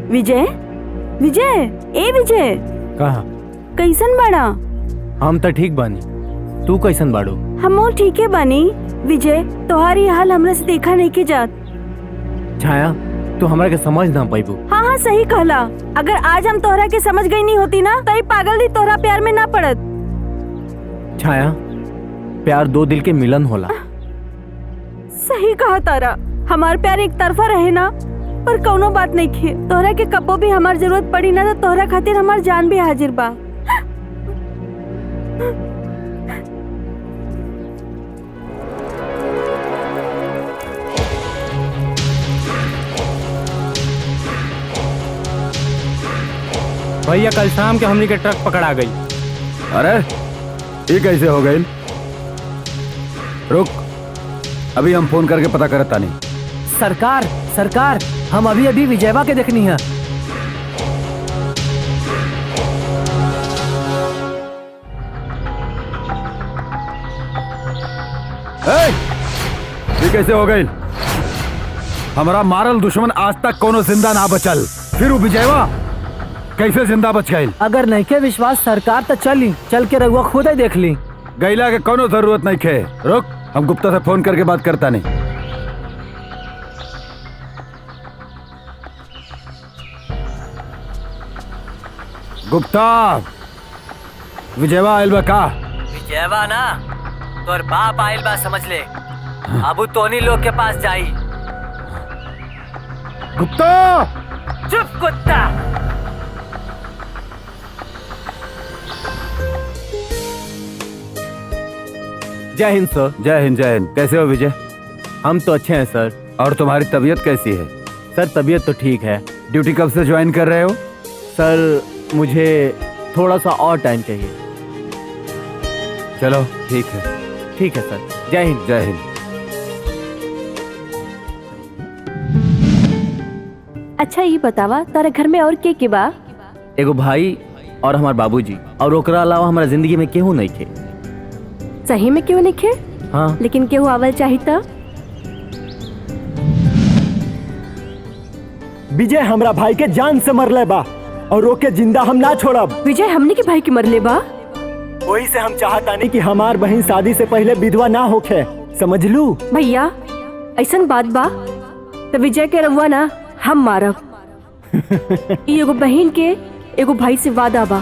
विजय, विजय, ए विजय, कहा कैसन बाड़ा? हम तो ठीक बानी, तू कैसन बाड़ू? हम ठीक है बानी। विजय, तुम्हारी हाल हमरा से देखा नहीं के जात। छाया, तू हमरा के समझ ना पाइबू। हाँ हाँ सही कहला। अगर आज हम तोहरा के समझ गई नहीं होती ना तो ये पागल दी तोहरा प्यार में ना पड़त। छाया, प्यार दो दिल के मिलन होला। सही कहा तारा, हमार प्यार एक तरफा रहे ना, पर कौनो बात नहीं खे। तोहरा के कबो भी हमार जरूरत पड़ी ना तो तोहरा खातिर हमार जान भी हाजिर बा। भैया, कल शाम के हमनी के ट्रक पकड़ा गई। अरे ये कैसे हो गई? रुक, अभी हम फोन करके पता करता नहीं। सरकार, हम अभी विजयवा के देखनी है। ये कैसे हो गई? हमारा मारल दुश्मन आज तक कोनो जिंदा ना बचल, फिर वो विजयवा कैसे जिंदा बच गई? अगर नहीं के विश्वास सरकार तो चल के रघुआ खुद ही देख ली। गैला के कोनो जरूरत नहीं खे। रुक, हम गुप्ता से फोन करके बात करता नहीं। गुप्ता, विजयवा आयल बा का? विजयवा ना, तोर बाप आयल बा, समझ ले। अब तोनी लोग के पास जाई। गुप्ता! चुप कुत्ता। जय हिंद सर। जय हिंद, जय हिंद। कैसे हो विजय? हम तो अच्छे हैं सर। और तुम्हारी तबीयत कैसी है? सर तबीयत तो ठीक है। ड्यूटी कब से ज्वाइन कर रहे हो? सर मुझे थोड़ा सा और टाइम चाहिए। चलो ठीक है। ठीक है सर। जय हिंद। जय हिंद। अच्छा ये बतावा, तारा घर में और के बा? एगो भाई और हमार बाबूजी, और ओकरा अलावा हमारा जिंदगी में केहू नहीं थे। सही में क्यों नहीं खे? हाँ, लेकिन केहू आवल चाही त? विजय हमरा भाई के जान से मरले बा और रोके जिंदा हम ना छोड़ब। विजय हमने के भाई के मरले बा? वही से हम चाहता नहीं कि हमार बहन शादी से पहले विधवा ना होखे, समझ लू? भैया ऐसन बात बा तो विजय के रहुआ ना हम मारब। एगो बहन के एगो भाई से वादा बा।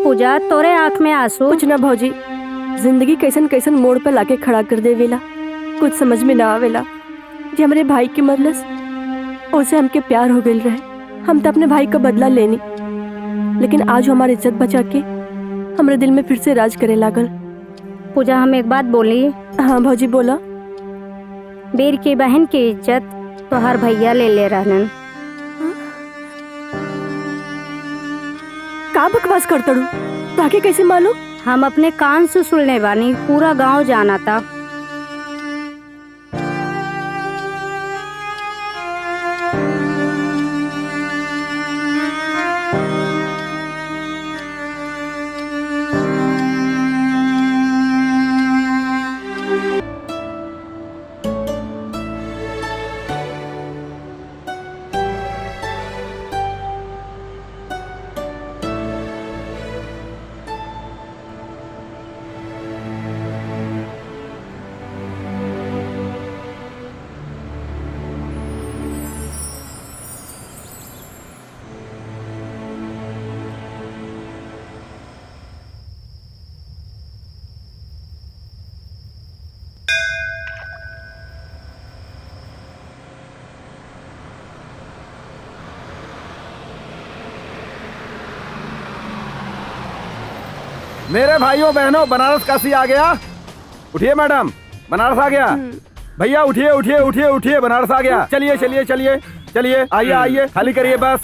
पूजा, तोरे आँख में आंसू? कुछ ना भौजी, जिंदगी कैसन कैसन मोड़ पे लाके खड़ा कर देवेला, कुछ समझ में ना आवेला। जे हमरे भाई के मरलस उसे हमके प्यार हो गइल रहे। हम तो अपने भाई का बदला लेनी, लेकिन आज हमारी इज्जत बचा के हमरे दिल में फिर से राज करे लागल। पूजा, हम एक बात बोली? हाँ भौजी बोला। बीर की बहन की इज्जत तो हर भैया ले रहन। का बकवास करतड़ू? ताके कैसे मालूम? हम अपने कान से सुनने बानी, पूरा गांव जाना था। मेरे भाइयों बहनों, बनारस काशी आ गया। उठिए मैडम, बनारस आ गया। भैया उठिए उठिए उठिए उठिए, बनारस आ गया। चलिए चलिए चलिए चलिए, आइए आइए, खाली करिए बस।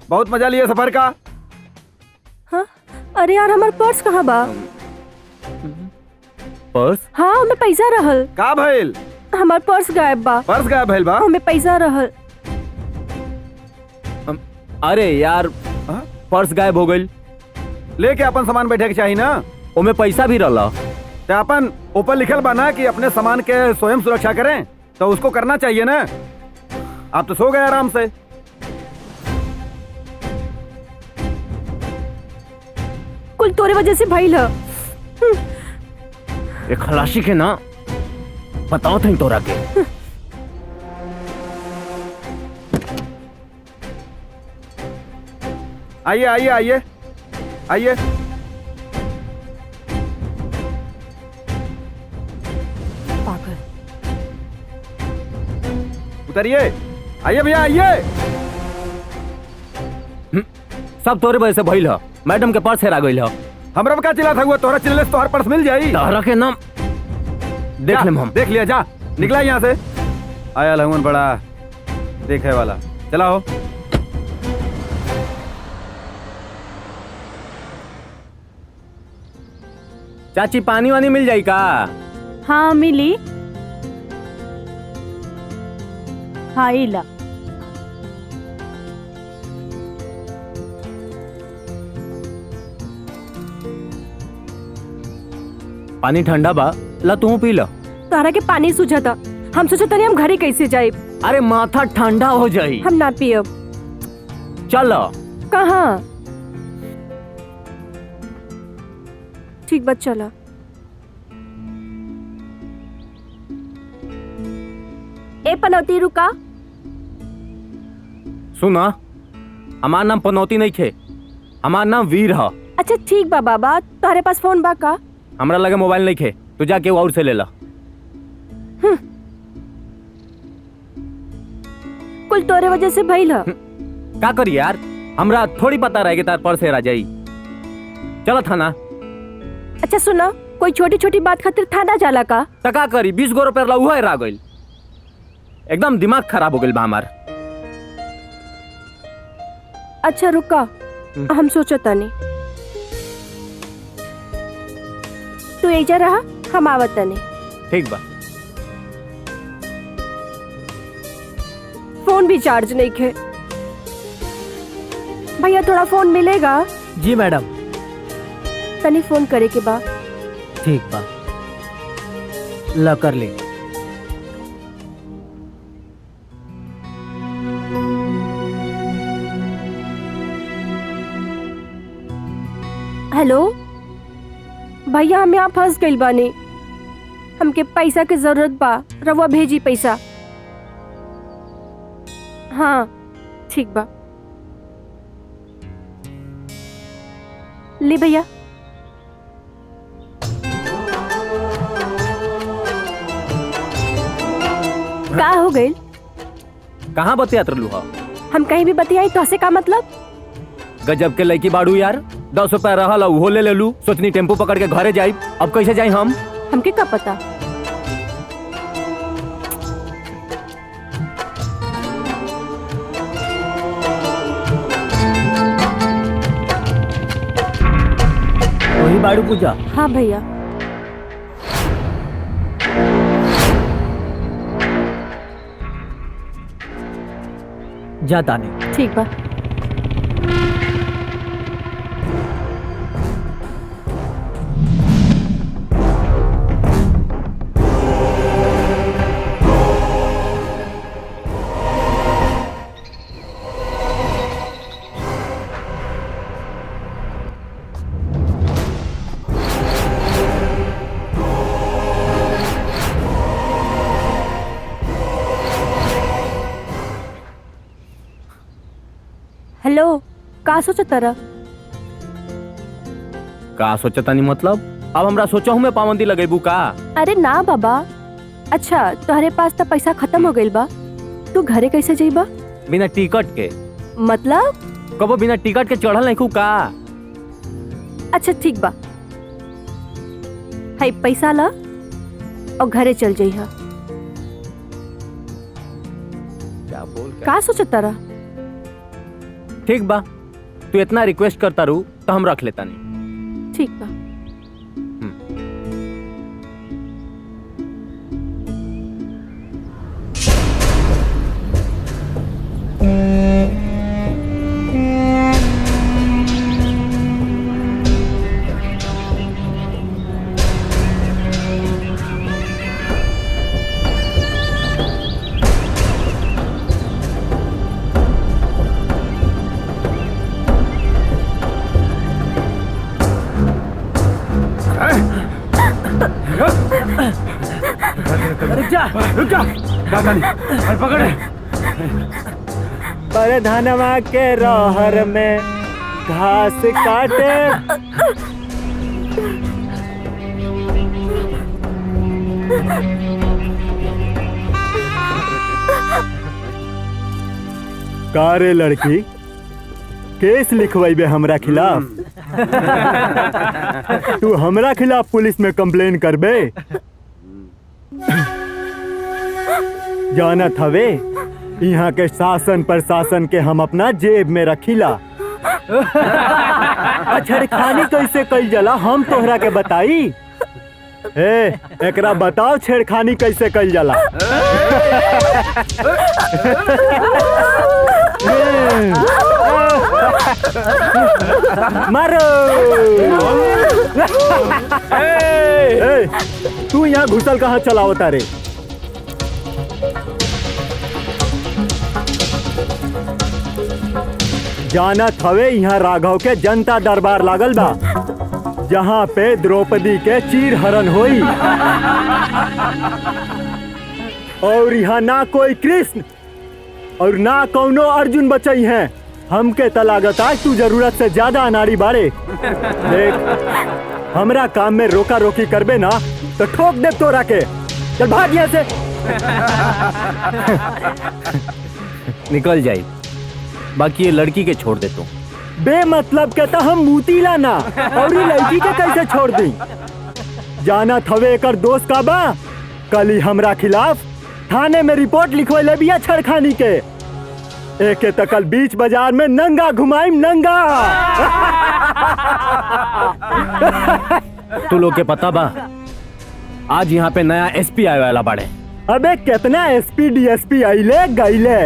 बहुत मजा लिए सफर का। हाँ अरे यार हमार पर्स कहाँ बा? पर्स? हाँ हमें पैसा रहल। का भइल? हमार पर्स गायब बा। पर्स गायब भइल बा? हमें पैसा रहल। अरे यार हाँ? पर्स गायब हो गई। लेके अपन सामान बैठे के चाहिए ना। ओमे पैसा भी रहला। तो अपन ऊपर लिखल बा ना कि अपने सामान के स्वयं सुरक्षा करें, तो उसको करना चाहिए ना। आप तो सो गए आराम से। कुल तोरे वजह से भइल ह। ये खलासी के ना बताओ थे तोरा के। आइए आइए आइए आइए। पागल। उतरिए। आइए भैया आइए। सब तोरे वजह से भइल ह। मैडम के पर्स हेरा गइल ह। हमरा में का चिल्ला था हुआ? तोरा चिल्ले से तोहर पर्स मिल जाई। तोहरा के नाम देख लेम हम। देख लिया, जा निकला यहाँ से। आया लहमन बड़ा देखे वाला। चला हो। चाची पानी वानी मिल जाई का? हाँ मिली। हाँ इला। पानी ठंडा बा, ला तू पी ला। तारा के पानी सूझा था। हम सोचा तनी हम घरे कैसे जाए। अरे माथा ठंडा हो जाई। हम ना पियब। चल कहाँ? ठीक बात चला। ए पनौती रुका। सुना, हमार नाम पनौती नहीं खे, हमार नाम वीर ह। अच्छा ठीक बा बाबा, तुम्हारे पास फोन बा का? हमरा लगे मोबाइल नहीं खे, तू जाके और से ले ला। कुल तोरे वजह से भइल ह। का करी यार, हमरा थोड़ी पता रहे कि तार पर्स हेरा जाई। चलो थाना। अच्छा सुना, कोई छोटी छोटी बात खातिर थाना जाला का? त का करी, 20 गो रुपया उहा हेरा गइल। एकदम दिमाग खराब हो गइल बा हमार। अच्छा रुका, हम सोचता नहीं। तू एजा रहा, हम आवता नहीं। ठीक बा। फोन भी चार्ज नहीं खे। भैया थोड़ा फोन मिलेगा? जी मैडम। तनी फोन करे के बा। ठीक बा, ला कर ले। हेलो भैया, हम यहाँ फंस गइल बानी। हमके पैसा के जरूरत बा, रवा भेजी पैसा। हाँ ठीक बा। ले भैया। का हो गइल? कहाँ बतियात रहलू हा? हम कहीं भी बतियाई तो हसे का मतलब? गजब के लड़की बाड़ू यार। 10 रुपया रहल उहो ले लेलू। सोचनी टेम्पू पकड़ के घरे जाई, अब कैसे जाई हम? हमके का पता। वही बाड़ू पूजा। हाँ भैया। जाता नहीं। ठीक बा। हेलो, का सोचत तारा? का सोचतानी मतलब? अब हमरा सोचहूं में पाबंदी लगेबू का? अरे ना बाबा। अच्छा तुम्हारे पास तो पैसा खत्म हो गइल बा, तू घरे कैसे जाइबा? बिना टिकट के। मतलब? कबो बिना टिकट के चढ़ल नहीं खू का? अच्छा ठीक बा, हाई पैसा ला और घरे चल जाइहा। का सोचता रहा? ठीक बा, तू इतना रिक्वेस्ट करता रू तो हम रख लेता नहीं। ठीक बा। रुक जा दादानी, अरे पकड़े। पर धनवा के रहर में घास काटे। का रे लड़की, केस लिखवाइबे हमरा खिलाफ? तू हमरा खिलाफ पुलिस में कंप्लेन करबे? जानत हवे यहाँ के शासन प्रशासन के हम अपना जेब में रखीला। छेड़खानी कैसे कइल जाला हम तोहरा के बताई? एकरा बताओ छेड़खानी कैसे कइल जाला? मारो। तू यहाँ घुसल कहाँ चलावता रे? जानत हवे यहाँ राघव के जनता दरबार लागल बा, जहाँ पे द्रौपदी के चीर हरण होई। और यहाँ ना कोई कृष्ण और ना कौनो अर्जुन बचई हैं। हमके त लागत आज तू जरूरत से ज्यादा अनाड़ी बाड़े। देख, हमरा काम में रोका रोकी करबे ना तो ठोक दे तोरा के। चल भाग यहाँ से। निकल जाई, बाकी ये लड़की के छोड़ दे तू। बेमतलब के तो हम मूतीला ना, और ये लड़की के कैसे छोड़ दी? जाना थवे एकर दोस्त का बा, कल ही हमरा खिलाफ थाने में रिपोर्ट लिखवाइले बिया छड़खानी के। एके तकल बीच बाजार में नंगा घुमाइम, नंगा। तू लोग के पता बा, आज यहाँ पे नया एसपी आए वाला बाड़े। अबे कितना एसपी डीएसपी आइले गईले।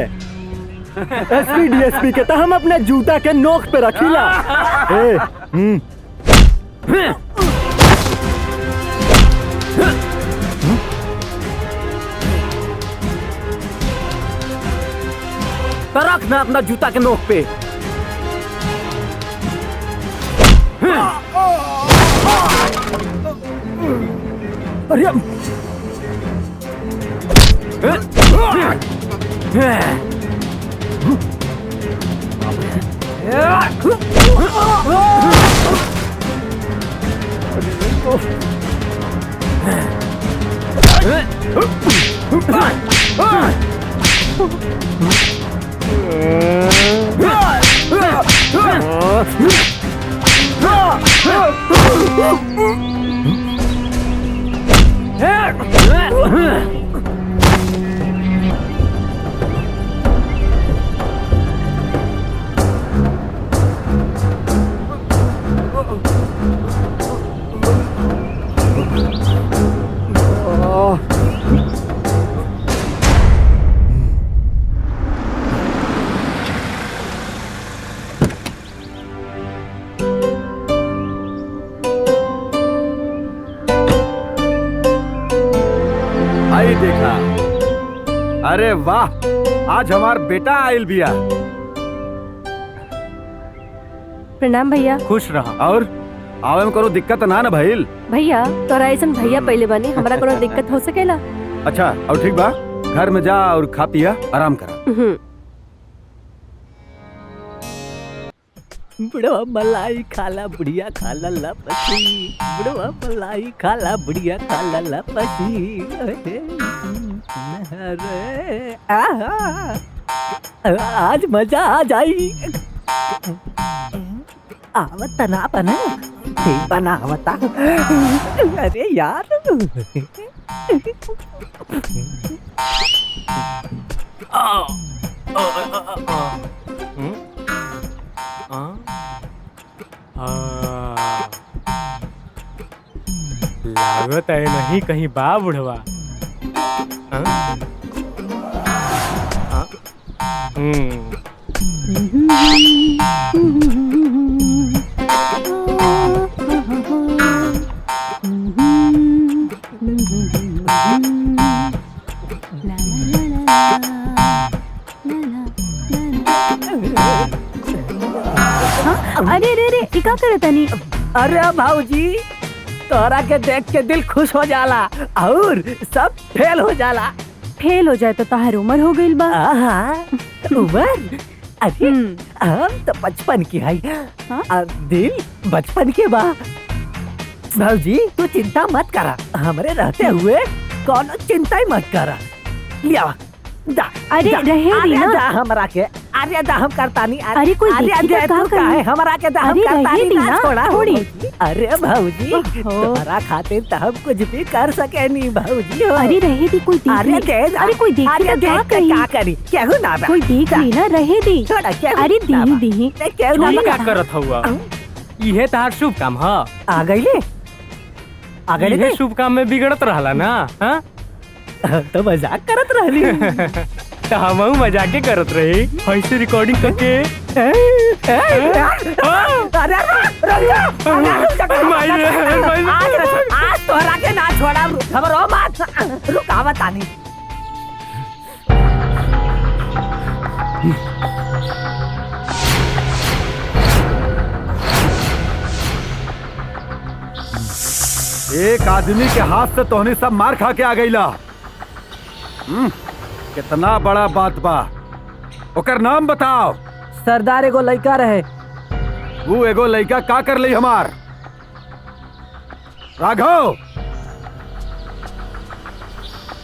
एसपी डीएसपी के तो हम अपने जूता के नोक पे रखीला। तो रख ना अपना जूता के नोक पे। अरे आई देखा, अरे वाह, आज हमार बेटा आयल बिया। प्रणाम भैया। खुश रहा। और आवे में कोनो दिक्कत ना भइल? भैया तोरा ऐसन भैया पहले बनी, हमरा कोनो दिक्कत हो सकेला? अच्छा, और ठीक बा, घर में जा और खा पिया आराम करा। बुढ़वा मलाई खाला बुढ़िया खाला लपसी, बुढ़वा मलाई खाला बुढ़िया खाला लपसी। अरे आज मजा आ जाई। आवत ना बना, बनावता। अरे यार, लागत है नहीं कहीं बा बुढ़वा। अरे रे रे ई का करत तनी? अरे भाऊजी तोरा के देख के दिल खुश हो जाला और सब फेल हो जाला। फेल हो जाए तो ताहर उम्र हो गइल बा। उम्र अरे हम तो बचपन की है। दिल बचपन के बा। भाऊजी तू चिंता मत करा, हमरे रहते हुए कोनो चिंता ही मत करा। लिया दा, अरे दा, रहे दी ना। दा हमरा के अरे दा हम करता नहीं। अरे कोई देखी तो का तू काहे हमरा के दा हम अरे करता रहे दी नहीं ना, छोड़ा थोड़ी। अरे भाऊजी तुम्हारा खातिर तो हम कुछ भी कर सके नहीं भाऊजी। अरे रहे दी, कोई देख अरे ली। दे दा। अरे कोई देख अरे ली तो देख का के कही? क्या करी केहू ना बा। कोई देख ली ना, रहे दी। छोड़ा केहू अरे ना बा। दी दी केहू ना तू बा। क्या करत हुआ? इहे तार शुभ काम ह। आ गईले आ गईले इहे शुभ काम में बिगड़त रहला ना। हाँ तो मजाक करत रहली। तो हमहू मजाके करत रही ऐसे रिकॉर्डिंग करके। अरे आज तोहरा के ना छोड़ा। खबर हो मत रुकावत आनी। एक आदमी के हाथ से तोहनी सब मार खा के आ गईला। कितना बड़ा बात बा। ओकर नाम बताओ। सरदार एगो लड़का रहे। वो एगो लड़का का कर ली हमार? राघव,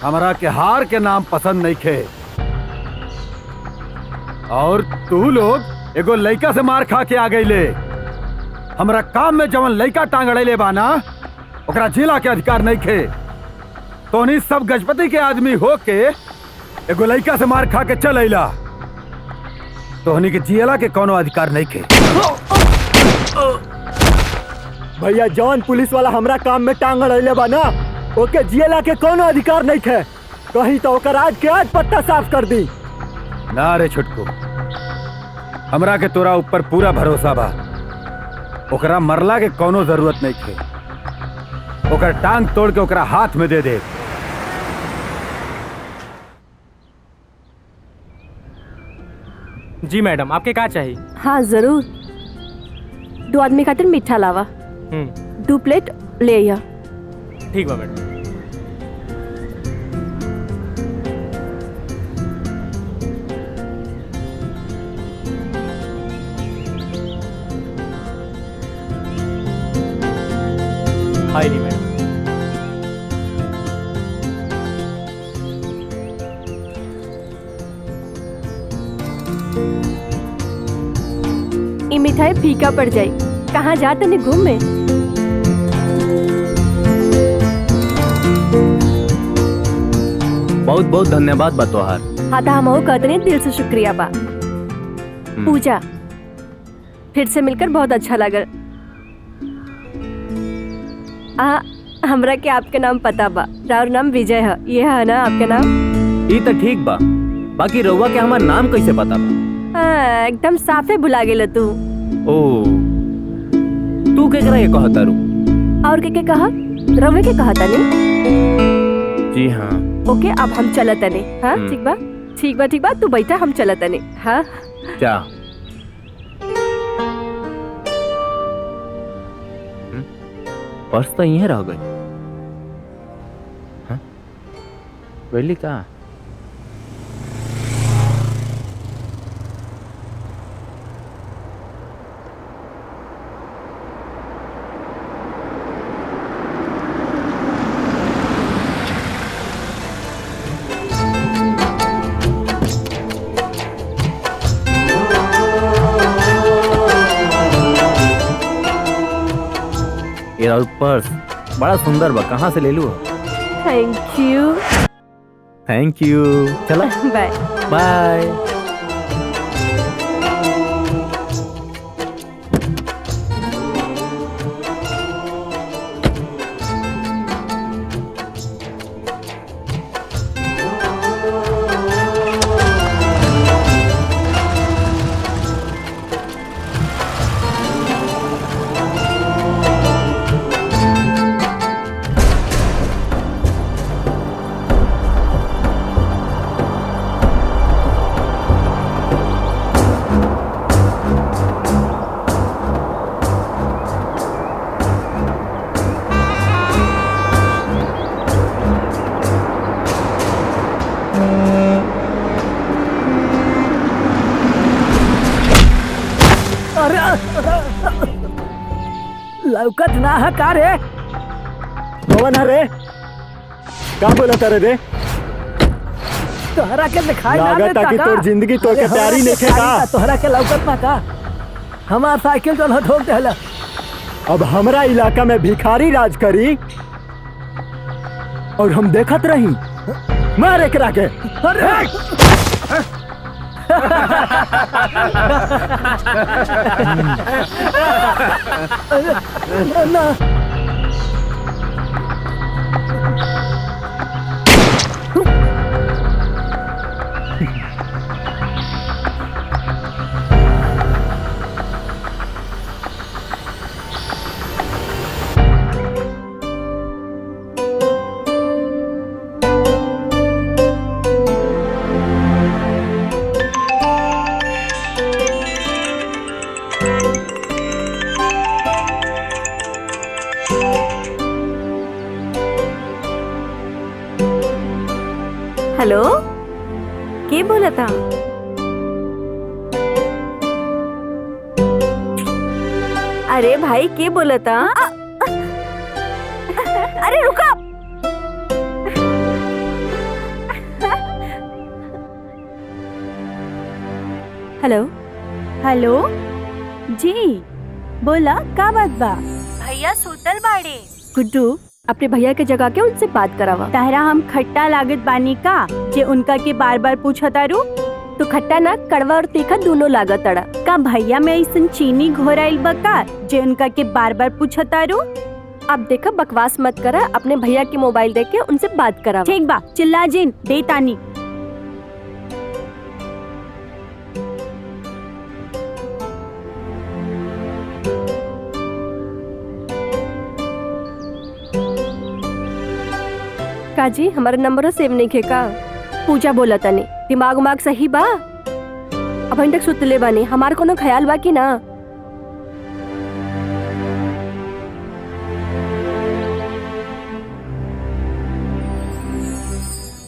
हमरा के हार के नाम पसंद नहीं खे। और तू लोग एगो लड़का से मार खा के आ गईले। हमरा काम में जवन लड़का टांगड़े बाना ओकरा जिला के अधिकार नहीं खे। तोहनी सब गजपति के आदमी हो के एगो लड़का से मार खा के चल अइला। तोहनी के जिला के कोनो अधिकार नहीं खे। भैया जौन पुलिस वाला हमरा काम में टांग अड़ैले बा ना, ओके जियला के कोनो अधिकार नहीं थे। कहीं तो ओकर आज के आज पट्टा साफ कर दी। ना रे छुटकू, हमरा के तोरा ऊपर पूरा भरोसा बा। ओकरा मरला के कोनो जरूरत नहीं थे। ओकर टांग तोड़ के ओकरा हाथ में दे दे। जी मैडम, आपके क्या चाहिए? हाँ जरूर। 2 आदमी खातिर मीठा लावा। 2 प्लेट ले आइया। ठीक बा मैडम। हाय जी मैडम। ये मिठाई फीका पड़ जाई। कहाँ जा तनी घूमे? बहुत बहुत धन्यवाद बा तोहार। हाँ तो हम कहते दिल से शुक्रिया बा। पूजा, फिर से मिलकर बहुत अच्छा लगा। हमरा के आपके नाम पता बा। राउर नाम विजय है, ये है ना आपके नाम? ई तो ठीक बा, बाकी रउआ के हमार नाम कैसे पता बा? हाँ, एकदम साफे भुला गेल तू। ओ, तू केकरा ये कहता रू? और के कहा? रवे के कहा तनी? जी हाँ। ओके, अब हम चलत तनी। हाँ ठीक बा, ठीक बा, ठीक बा। तू बैठा, हम चलत तनी। हाँ जा। पर्स तो यहीं रह गई। हाँ? गईली का? ये पर्स बड़ा सुंदर बा, कहाँ से ले लूँ? Thank you. Thank you. चला बाय बाय। लौकत ना है का रे? कौन है रे? का बोला तारे रे? तोहरा के दिखाई ना लागत देता ताकि का? तोर जिंदगी तो के अरे प्यारी हमरा नहीं के थे का? प्यारी बा, तोहरा के लौकत ना का? हमार साइकिल तो न ठोक देला। अब हमरा इलाका में भिखारी राज करी और हम देखत रही। मार एकरा के। ना हेलो, के बोला था? अरे भाई, के बोला था? अरे रुको। हेलो। हेलो जी, बोला का बात बा? भैया सुतल बाड़े। गुड्डू, अपने भैया के जगह के उनसे बात करावा। तहरा हम खट्टा लागत बानी का जे उनका के बार बार पूछा तारू? तो खट्टा ना, कड़वा और तीखा दोनों लागत अड़ा। का भैया में ऐसन चीनी घोराइल बका जे उनका के बार बार पूछा तारू? अब देखा, बकवास मत करा, अपने भैया की मोबाइल देख के उनसे बात करावा। ठीक बा, चिल्ला जिन दे तानी। काजी, हमारा नंबर सेव नहीं खे का? पूजा बोला तनी, दिमाग उमाग सही बा? अब तक सुतले बानी, हमार कोनो ख्याल बा कि ना?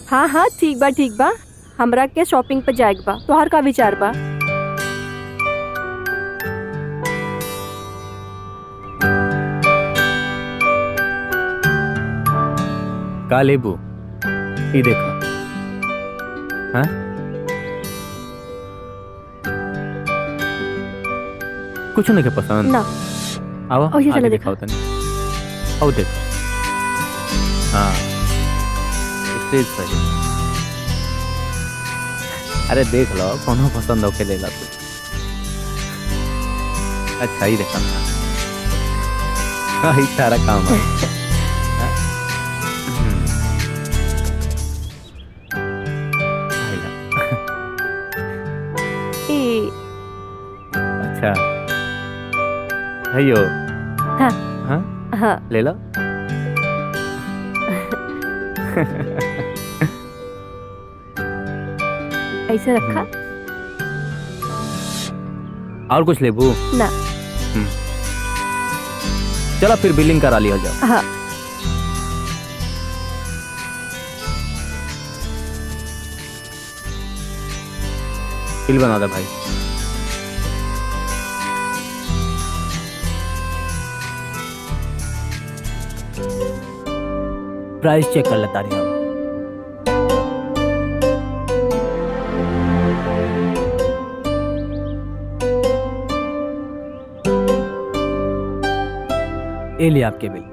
हाँ हाँ, ठीक बा ठीक बा। हमरा के शॉपिंग पे जाएक बा। तोहर का विचार बा? का लेबू? ये देखो। हाँ? कुछ नहीं के पसंद? ना। आओ, और ये आगे चला दिखाओ तनी। आओ देखो। हाँ, इससे सही। अरे देख लो, कौन पसंद होके ले ला तू। अच्छा ही देखा। हाँ, ही सारा काम है। अच्छा, हेयो। हाँ। हाँ? हाँ। ले लो। ऐसे रखा? और कुछ लेबू? ना। चलो फिर बिलिंग करा लिया जाओ। हाँ। बिल बना दे भाई। प्राइस चेक कर लेता रही हम। ये लिए आपके बिल।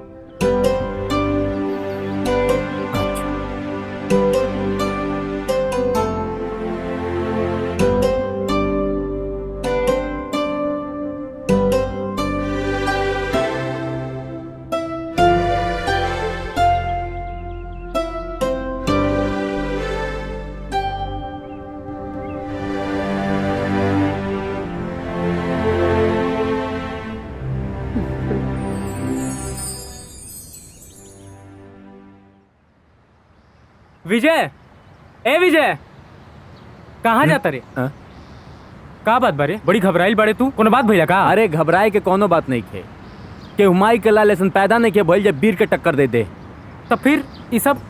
विजय, ए विजय, कहाँ जाता रे? हाँ? का बात बारे? बड़ी घबराइल बाड़े तू, कोनो बात भइला का? अरे घबराए के कोनो बात नहीं खे के हुमाई के लाल ऐसन पैदा नहीं के भइल जब बीर के टक्कर दे दे। तो फिर ये सब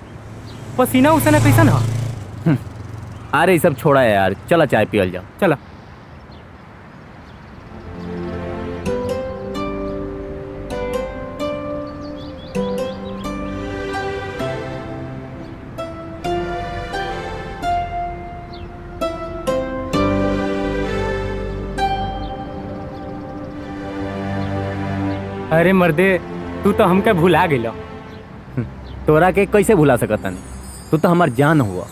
पसीना उसीना कैसन हा? अरे ये सब छोड़ा है यार, चला चाय पियल जाओ। चला। अरे मर्दे, तू तो हमके भुला गेलो। तोरा के कैसे भुला सकतन? तू तो हमार जान हुआ।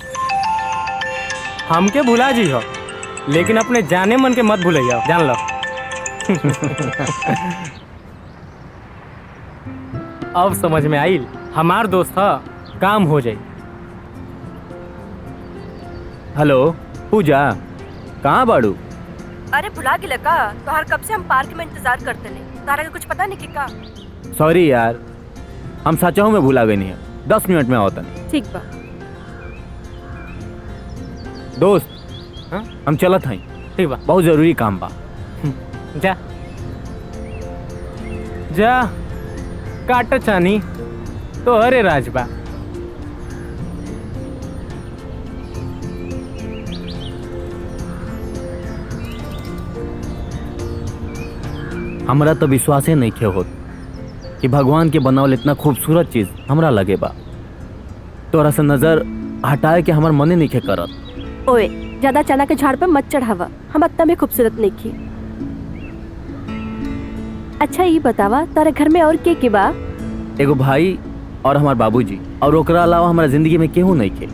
हमके भुला जी हो, लेकिन अपने जाने मन के मत भूलिया, जान लो। अब समझ में आइल, हमार दोस्त ह, काम हो जाई। हेलो पूजा, कहाँ बाड़ू? अरे भुला गिला का? तोहार कब से हम पार्क में इंतजार करते नहीं, तारा के कुछ पता नहीं कि का? सॉरी यार, हम सचाऊ में भुला गए नहीं है। 10 मिनट में आवतन। ठीक बा। दोस्त, हाँ? हम चलत हई, ठीक बा, बहुत जरूरी काम बा। जा जा, काट चानी तो अरे राजबा। हमरा तो विश्वास नहीं खे होत कि भगवान के बनावल इतना खूबसूरत चीज हमरा लगे बा। तोरा से नजर हटाए के हमार मने नहीं खे करत। ओए, ज्यादा चना के झाड़ पे मत चढ़ावा, हम इतना भी खूबसूरत नहीं की। अच्छा ये बतावा, तारे घर में और के बा? एगो भाई और हमार बाबूजी, और ओकरा अलावा हमारा जिंदगी में केहू नहीं खे।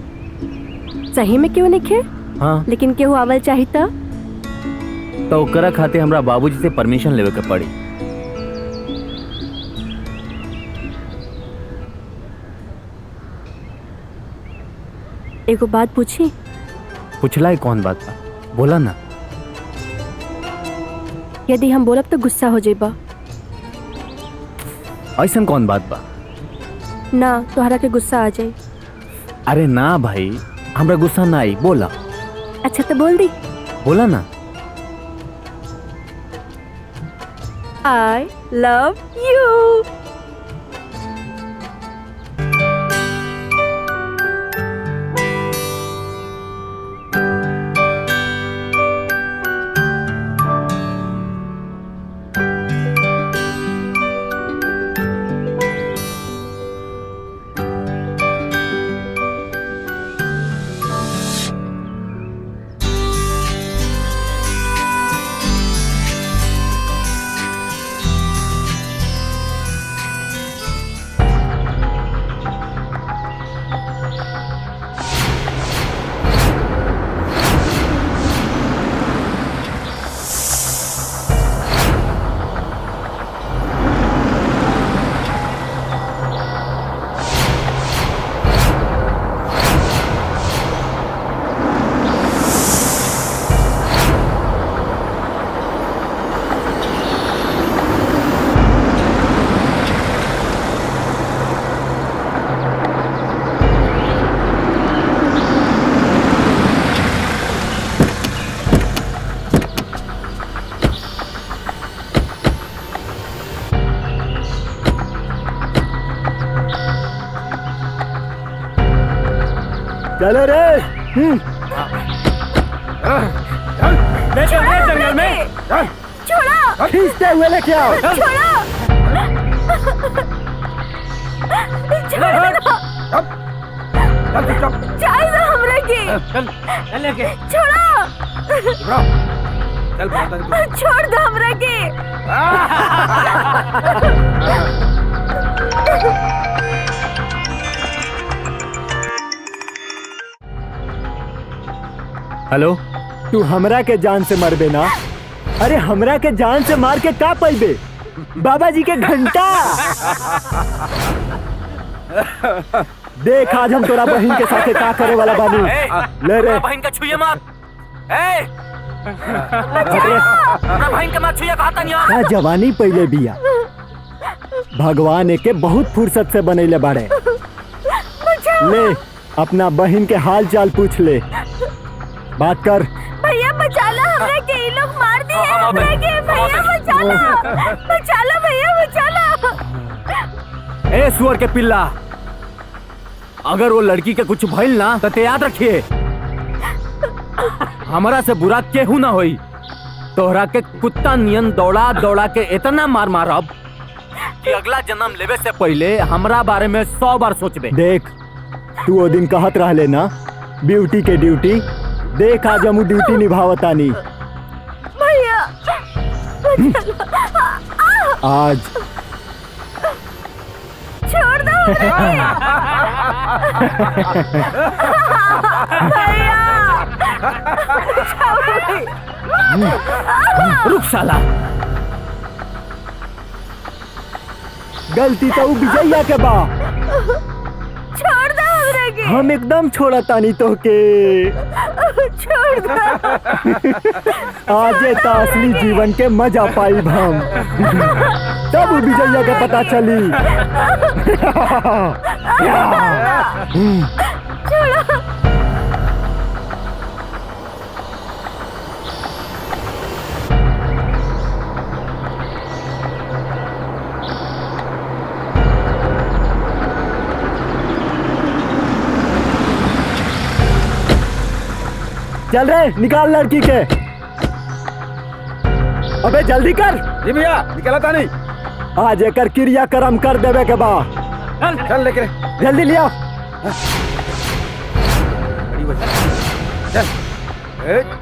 सही में क्यों नहीं खे? हाँ, लेकिन केहू आवल चाही तो ओकरा खाते हमरा बाबूजी से परमिशन लेवे के पड़ी। एगो बात पूछी? पूछला है कौन बात बा? बोला ना। यदि हम बोलब तो गुस्सा हो जाइबा। ऐसा कौन बात बा? ना, तोहरा के गुस्सा आ जाए। अरे ना भाई, हमरा गुस्सा ना आई, बोला। अच्छा तो बोल दी। बोला ना। I love you. चलो रे। ले चल रे जंगल में। छोड़ो, खींचते हुए लेके आओ। छोड़ो, चाय दो हमरा के। चल लेके छोड़ो, चल छोड़ दो हमरा के। हेलो, तू हमरा के जान से मरबे ना? अरे हमरा के जान से मार के का पैबे? बाबा जी के घंटा। देख आज हम तोरा बहन के साथे का करे वाला बानी। ले रे बहन का छुए मत। बहन के मत छुए, कहता नहीं। का जवानी पहले बिया। भगवान एके बहुत फुर्सत से बनैले बाड़े। ले अपना बहन के हाल चाल पूछ ले, बात कर। भैया बचा लो हमरा के, ये लोग मार दिए हमरा के। भैया बचा लो, बचा लो भैया, बचा लो। ए सुअर के पिल्ला, अगर वो लड़की के कुछ भइल ना तो ते याद रखिए, हमारा से बुरा केहू ना होई। तोहरा के कुत्ता नियन दौड़ा दौड़ा के इतना मार मारब कि अगला जन्म लेवे से पहले हमरा बारे में 100 बार सोचबे। देख तू वो दिन कहत रहले ना ब्यूटी के ड्यूटी, देख आज हम ड्यूटी निभावतानी। भैया आज रुक साला। गलती तो विजया के बा। छोड़ दो हमरे के। हम एकदम छोड़ा तानी तो के। छोड़ दो। आजे तो असली जीवन के मजा पाई हम। तब विजया के पता चली। चल रे निकाल लड़की के। अबे जल्दी कर। जी भैया निकला था नहीं। आज एकर क्रियाक्रम कर देवे के बा। चल लेके जल्दी लिया। चल एक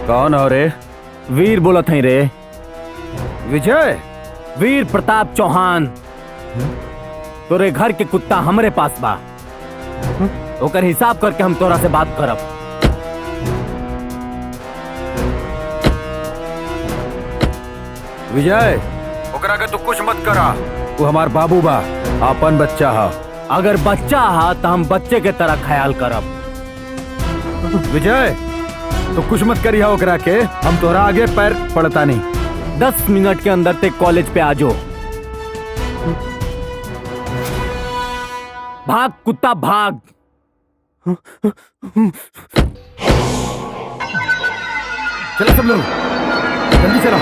कौन हो रे? वीर बोलत है रे। विजय। वीर प्रताप चौहान। तोरे घर के कुत्ता हमरे पास बा। ओकर हिसाब करके हम तोरा से बात करब। विजय ओकरा के तू कुछ मत करा। वो हमार बाबू बा, अपन बच्चा हा। अगर बच्चा हा तो हम बच्चे के तरह ख्याल करब। विजय तो कुछ मत करिया ओकरा के। हम तोरा आगे पैर पड़ता नहीं। 10 मिनट के अंदर ते कॉलेज पे आ जाओ। भाग कुत्ता भाग। चलो सब लोग जल्दी चलो।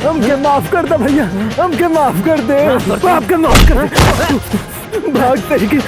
हमके माफ कर दे भैया। हमके माफ कर दे। आपके माफ कर दे। भाग तरीके।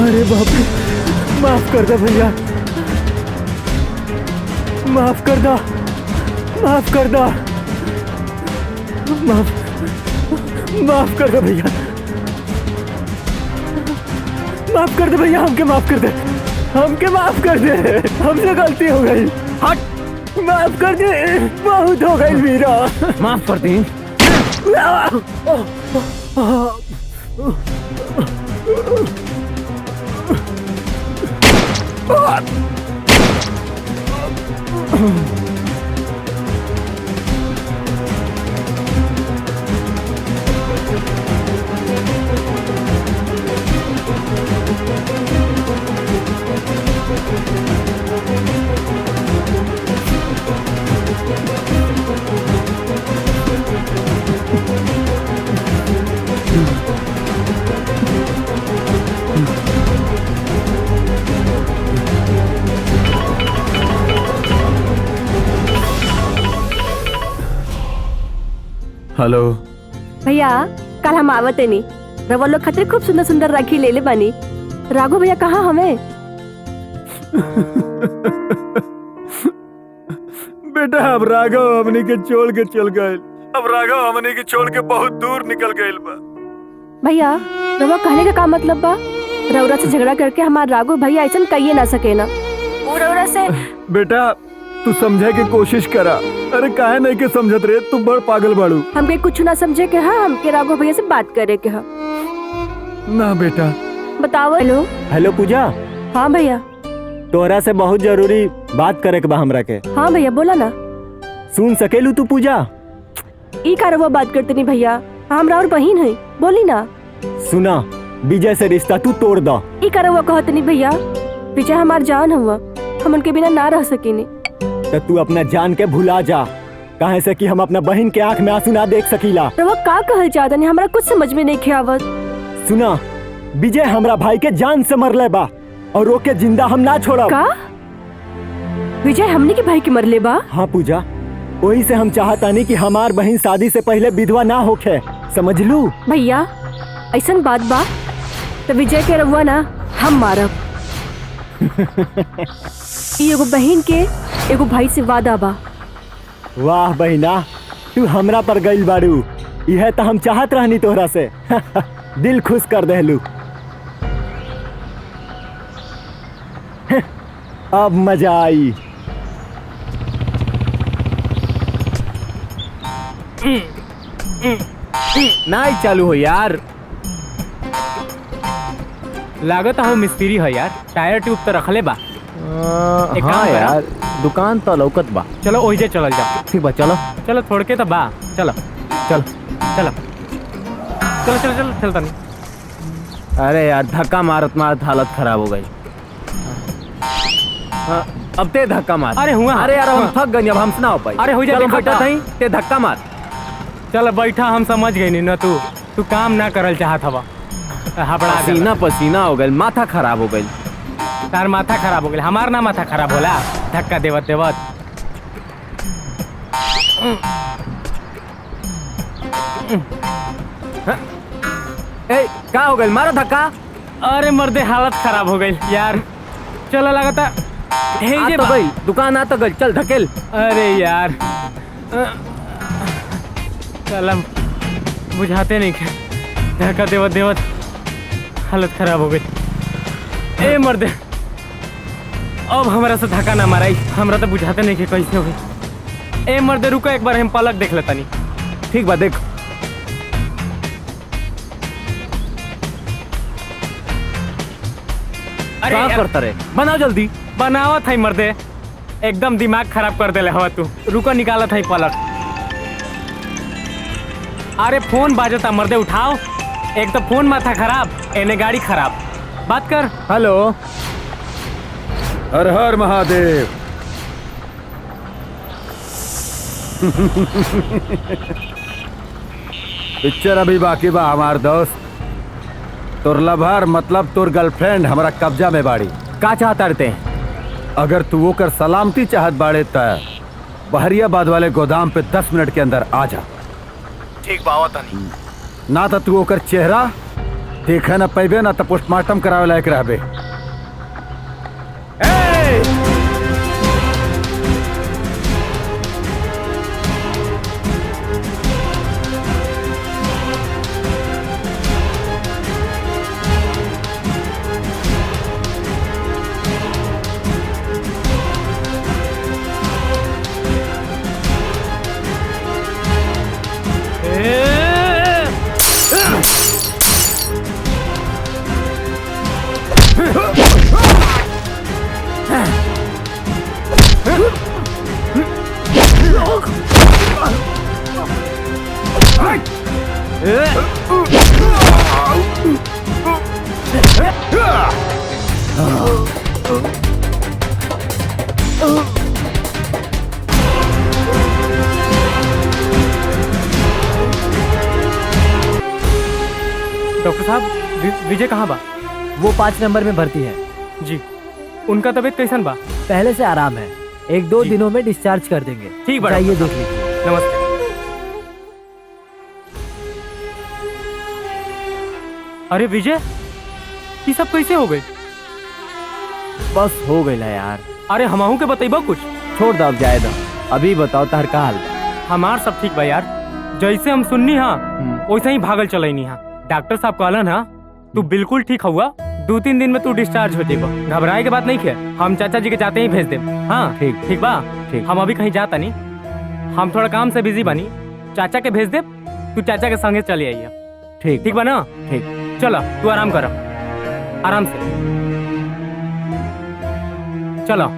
अरे बाप रे, माफ कर दो भैया, माफ कर दो, माफ कर दो, माफ कर दो भैया, माफ कर दे भैया, हमके माफ कर दे, हमके माफ कर दे, हमसे गलती हो गई। हट, माफ कर दे, बहुत हो गई मीरा। माफ कर दी। हेलो भैया कल हम आवते नहीं, रवा लोग खातिर खूब सुंदर सुंदर राखी ले ले बानी। राघव भैया कहाँ हमें? बेटा अब राघव हमनी के छोड़ के चल गए, अब राघव हमनी के छोड़ के बहुत दूर निकल गए बा। भैया रवा कहने का मतलब बा रौरा से झगड़ा करके हमारा राघव भैया ऐसा कहिए ना सके ना। वो रौरा से बेटा तू समझे के कोशिश करा। अरे काहे नहीं के समझत रे, तू बड़ पागल बाड़ू। हमके कुछ ना समझे के हाँ, हमके राघव भैया से बात करे के हाँ। ना बेटा। बताओ। हेलो हेलो पूजा। हाँ भैया। तोरा से बहुत जरूरी बात करे के बा हमरा के। हाँ भैया बोला ना। सुन सकेलू तू पूजा? ई का रवा बात करते नहीं भैया, हमरा और बहन है, बोली ना। सुना, विजय से रिश्ता तू तोड़ दो। ई का रवा कहते नहीं भैया, विजय हमार जान हुआ, हम उनके बिना ना रह सकेनी। तो तू अपना जान के भुला जा, काहे से कि हम अपना बहन के आंख में आंसू ना देख सकीला। रवा का कहल चाहता नहीं, हमरा कुछ समझ में नहीं खियावत। सुना, विजय हमरा भाई के जान से मरले बा और रोके जिंदा हम ना छोड़ब। का? विजय हमने के भाई के मरले बा? हाँ पूजा, वही से हम चाहता नहीं कि हमार बहन शादी से पहले विधवा ना होके, समझ लू? भैया ऐसा बात बा तो विजय के रहुआ ना हम मारब। एगो बहन के एगो भाई से वादा बा। वाह बहिना, तू हमरा पर गइल बाड़ू, यह तो हम चाहत रहनी तोहरा से। दिल खुश कर देलू। अब मजा आई। नहीं चालू हो यार। लागत हो मिस्त्री है यार, टायर ट्यूब तो रखले बा। एक काम हाँ करा। यार, दुकान तो लौकत बा। चलो ओहिजे चलल जा। ठीक बा, चलो चलो थोड़ के तो बा, चलो चल। चलो चलो चलो चलो चलता नहीं। अरे यार, धक्का मारत मारत हालत खराब हो गई। हाँ, अब ते धक्का मार। अरे हुआ। अरे यार, हम थक गए, अब हमसे ना हो पाई। अरे हो जा, चलो देखा बेटा था। नहीं, ते धक्का मार। चल बैठा, हम समझ गए नहीं ना, तू काम ना करल चाहत हवा। हबड़ा पसीना पसीना हो गई, माथा खराब हो गई। तार माथा खराब हो गया, हमार ना माथा खराब होला धक्का देवत देवत। ए, का हो गई? मारो धक्का। अरे मर्दे, हालत खराब हो गई यार। चलो लगता आ तो गई, दुकान आ तो गई, चल धकेल। अरे यार चल, बुझाते नहीं के धक्का देवत देवत हालत खराब हो गई। ए मर्दे, अब हमारा से धक्का ना माराई, हमरा तो बुझाते नहीं के कैसे हो गई। ए मर्दे रुको, एक बार हम पलक देख लेता नहीं। ठीक बा, देख। अरे क्या यार, करता रे? बनाओ जल्दी। बनावत है मर्दे, एकदम दिमाग खराब कर देले हवा तू। रुको निकालत है पलक। अरे फोन बाजता मर्दे, उठाओ। एक तो फोन माथा खराब, एने गाड़ी खराब। बात कर। हेलो। हर हर महादेव। पिक्चर अभी बाकी बा हमार दोस्त। तोर लभार मतलब तोर गर्लफ्रेंड हमारा कब्जा में बाड़ी। का चाहता रहते? अगर तू वो कर सलामती चाहत बाड़े त बहरियाबाद वाले गोदाम पे 10 मिनट के अंदर आ जा। ठीक बावत नहीं। ना तो तू ओकर चेहरा देखा ना पैबे ना तो पोस्टमार्टम करावे लायक रहबे। डॉक्टर साहब विजय कहाँ बा? वो 5 नंबर में भर्ती है जी। उनका तबीयत कैसन बा? पहले से आराम है, 1-2 जी। दिनों में डिस्चार्ज कर देंगे। ठीक बा, जाइए डॉक्टर देख लीजिए। नमस्ते। अरे विजय, ये सब कैसे हो गए? बस हो गई यार। अरे हमाहू के बतैबा कुछ। छोड़ दो, अब जाए दो। अभी बताओ तार का हाल बा? हमार सब ठीक बा यार। जैसे हम सुननी हाँ वैसे ही भागल चलैनी हाँ। डॉक्टर साहब कहलन हाँ तू बिल्कुल ठीक हुआ, 2-3 दिन में तू डिस्चार्ज हो जाएगा। घबराए के बात नहीं है, हम चाचा जी के जाते ही भेज दे। हाँ ठीक। ठीक बा। ठीक। हम अभी कहीं जाता नहीं, हम थोड़ा काम से बिजी बनी। चाचा के भेज दे, तू चाचा के संगे चले आइए। ठीक ठीक बा ना? ठीक। चलो तू आराम कर, आराम से चलो।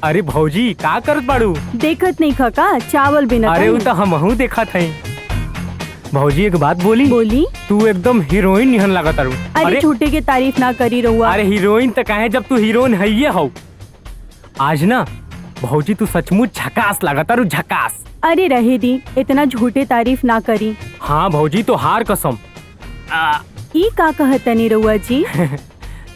अरे भौजी का करत बाड़ू? देखत नहीं खका, चावल बिना अरे वो तो हमहू देखा था। भौजी एक बात बोली? बोली। तू एकदम हीरोइन निहन लागत तारू। अरे झूठे के तारीफ ना करी रहुआ। अरे हीरोइन तो काहे जब तू हीरोइन है ये हो। आज ना भौजी तू सचमुच झकास लागत तारू, झकास। अरे रहे दी, इतना झूठे तारीफ ना करी। हाँ भौजी तो हार कसम। ई का कहतनी रहुआ जी?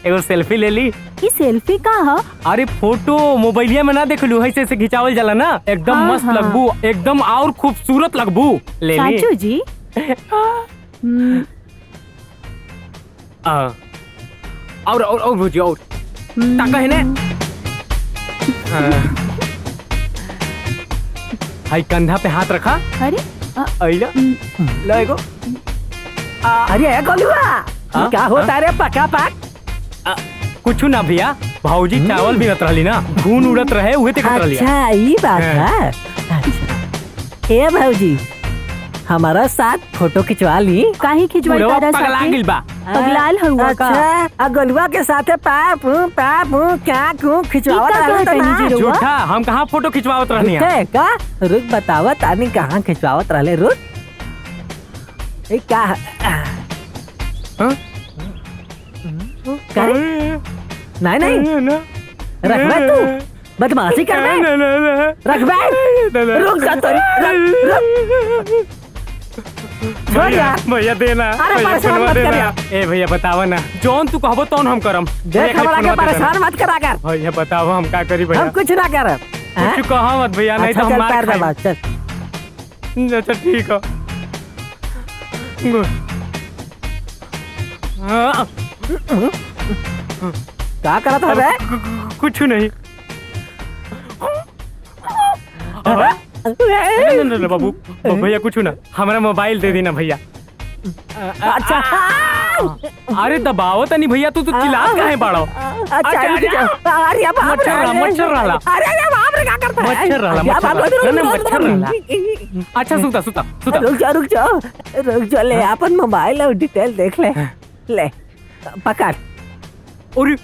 एगो सेल्फी ले ली। ई सेल्फी का ह? अरे फोटो मोबाइलिया में ना देख लू, ऐसे ऐसे खिंचावल जाला ना, एकदम हाँ, मस्त हाँ। लगबू, एकदम और खूबसूरत लगबू। ले ली। साचू जी? और भौजी और ताका है ने। हाई कंधा पे हाथ रखा। अरे आइला लगो। अरे गोलुआ, हाँ? क्या होता रे पका पक? कुछ ना भैया, भौजी चावल भी नत रहली ना, खून उड़त रहे उहे ते करत रहली। अच्छा ये बात हाँ। है। अच्छा ए भाऊजी, हमारा साथ फोटो खिंचवा ली। काहे खिंचवाई पूरा तारा पगला साथे? गिल बा। पगलाल हुआ का? अच्छा गोलुआ के साथ पाप क्या खिंचवावत ई का रहले तो कहतनी ना? जी रउआ? झूठा, हम कहाँ फोटो खिंचवावत रहनी है। रुके का? रुक बतावा तानी कहाँ खिंचवावत रहले। रुक ए का हाँ? करे? नहीं रखबे तू, बदमाशी करबे, रखबे। रुक जा तोरी, छोड़ यार। भैया देना। अरे भैया परेशान फोनवा मत कर देना। यार। ए भैया बतावा ना, जौन तू कहबो तौन हम करम। देख भैया हमरा के फोनवा दे देना। परेशान मत करा कर। भैया बतावा हम का करी भैया। हम कुछ ना करब। कुछ कहा मत भैया, नहीं तो अच्छा हम चल मार पैर दबा खाएं। चल। अच्छा ठीक है। गुड। हाँ, क्या करत है बे? कुछ नहीं। नहीं बाबू, भैया कुछ ना, हमारा मोबाइल दे देना भैया। अच्छा अरे दबाओ तनी भैया, तू चिल्लात काहे बाड़ो? अच्छा रुक जा। अरे बाप मच्छर रहा, मच्छर रहा। अरे बाप रे क्या करता है? मच्छर रहा, क्या मच्छर बाप रहा। रे, नहीं, रुक, मच्छर रुक, रहा। रुक। अच्छा सुता सुता सुता। रुक जाओ ले अपन मोबाइल और डिटेल देख ले पकड़। और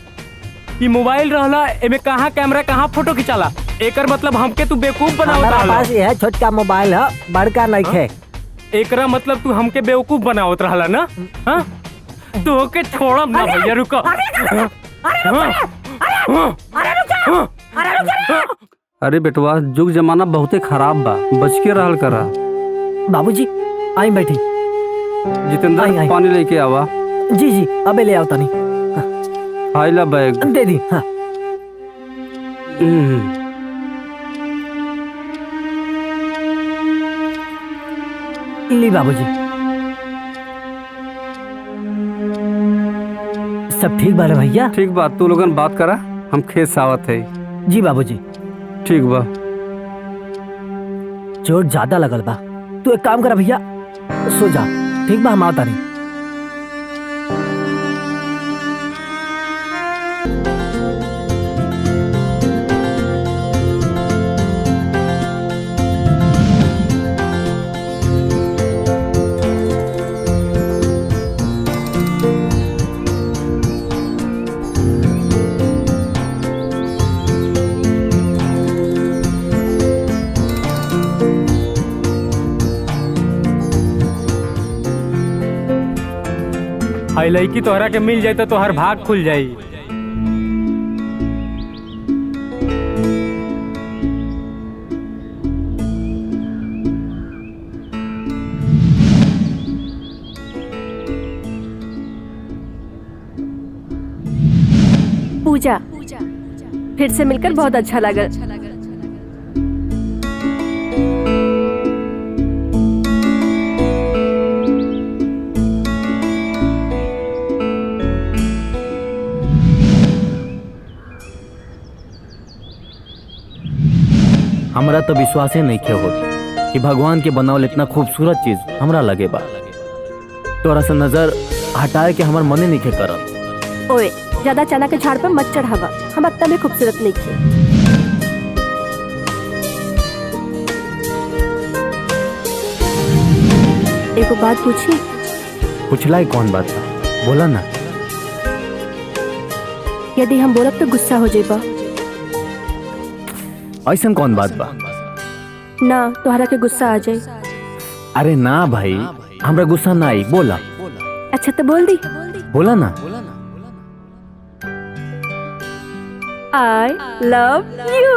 ये मोबाइल रहला, एमे कहाँ कैमरा कहाँ फोटो खिंचाला, एकर मतलब हमके तू बेवकूफ बनावत हमारा रहला। पास यह छोटका मोबाइल है, बड़का नहीं है। एकरा मतलब तू हमके बेवकूफ बनावत रहला ना? हाँ? तो के छोड़म ना भैया, रुको। अरे बेटवा, जुग जमाना बहुते खराब बा, बच के रहल करा। बाबूजी आई बैठी। जितेंद्र आई। पानी लेके आवा। जी जी अबे ले आओ तनी आइला बैग। दे दी। हाँ ली बाबूजी। सब ठीक बारे भैया? ठीक बा, तू लोगन बात करा, हम खेत से आवत है। जी बाबूजी। ठीक बा। चोट ज्यादा लगल बा, तू एक काम करा भैया, सो जा। ठीक बा, हम आवता नहीं। हाई लड़की तोहरा के मिल जाए तो तोहर भाग खुल जाई। पूजा, फिर से मिलकर बहुत अच्छा लगा। हमरा तो विश्वासे नहीं खे होत कि भगवान के बनावल इतना खूबसूरत चीज हमरा लगे बा। तोरा से नजर हटाए के हमर मने नहीं खे करत। ओए, ज्यादा चना के झाड़ पर मत चढ़ावा, हम अत्ता में खूबसूरत नहीं थे। एको बात पूछी? पूछला ही कौन बात बा, बोला ना। यदि हम बोलब तो गुस्सा हो जाइबा। ऐसन कौन बात बा? ना, तोहरा के गुस्सा आ जाए। अरे ना भाई, हमरा गुस्सा ना आई, बोला। अच्छा तो बोल दी। बोला ना। I love you.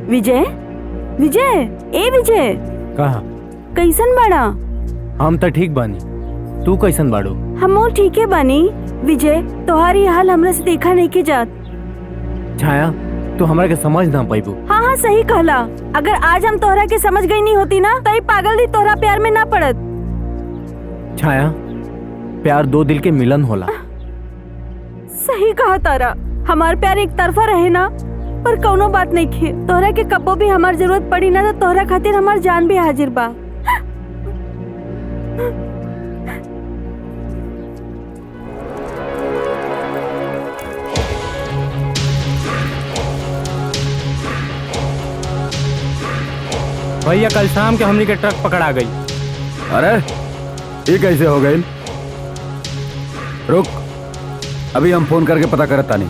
विजय, विजय, ए विजय, कहा? कैसन बाड़ा? हम तो ठीक बानी, तू कैसन बाड़ू? हम ठीक है बानी। विजय, तोहारी हाल हमरा से देखा नहीं के जात। छाया, तू हमरा के समझ ना पाइबू। हाँ हाँ सही कहला। अगर आज हम तोहरा के समझ गई नहीं होती ना, तो ये पागल दी तोहरा प्यार में ना पड़त। छाया, प्यार दो दिल के मिलन होला। सही कहा तारा, हमार प्यार एक तरफा रहे ना, पर कौनो बात नहीं खे। तोहरा के कबो भी हमार जरूरत पड़ी ना, तो तोहरा खातिर हमार जान भी हाजिर बा। भैया, कल शाम के हमनी के ट्रक पकड़ा गई। अरे ये कैसे हो गई? रुक, अभी हम फोन करके पता करता नहीं।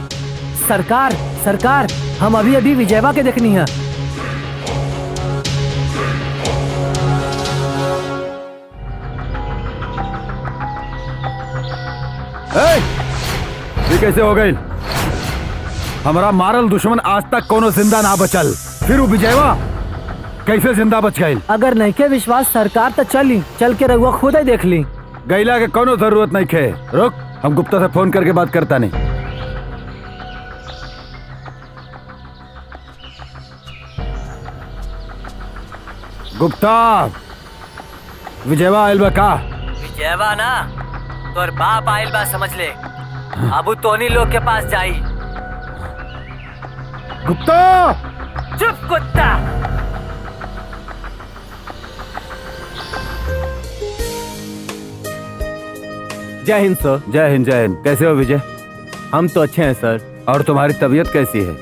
सरकार, सरकार, हम अभी अभी विजयवा के देखनी है। ये कैसे हो गई? हमारा मारल दुश्मन आज तक कोनो जिंदा ना बचल, फिर वो विजयवा कैसे जिंदा बच गई? अगर नहीं के विश्वास सरकार तो चल के रहुआ खुद ही देख ली। गैला के कोनो जरूरत नहीं खे। रुक, हम गुप्ता से फोन करके बात करता नहीं। गुप्ता, विजयवा आयल बा का? विजयवा ना, तोर बाप आयल बा, समझ ले। अब तोनी लोग के पास जाई। गुप्ता! चुप कुत्ता। जय हिंद सर। जय हिंद, जय हिंद। कैसे हो विजय? हम तो अच्छे हैं सर। और तुम्हारी तबीयत कैसी है?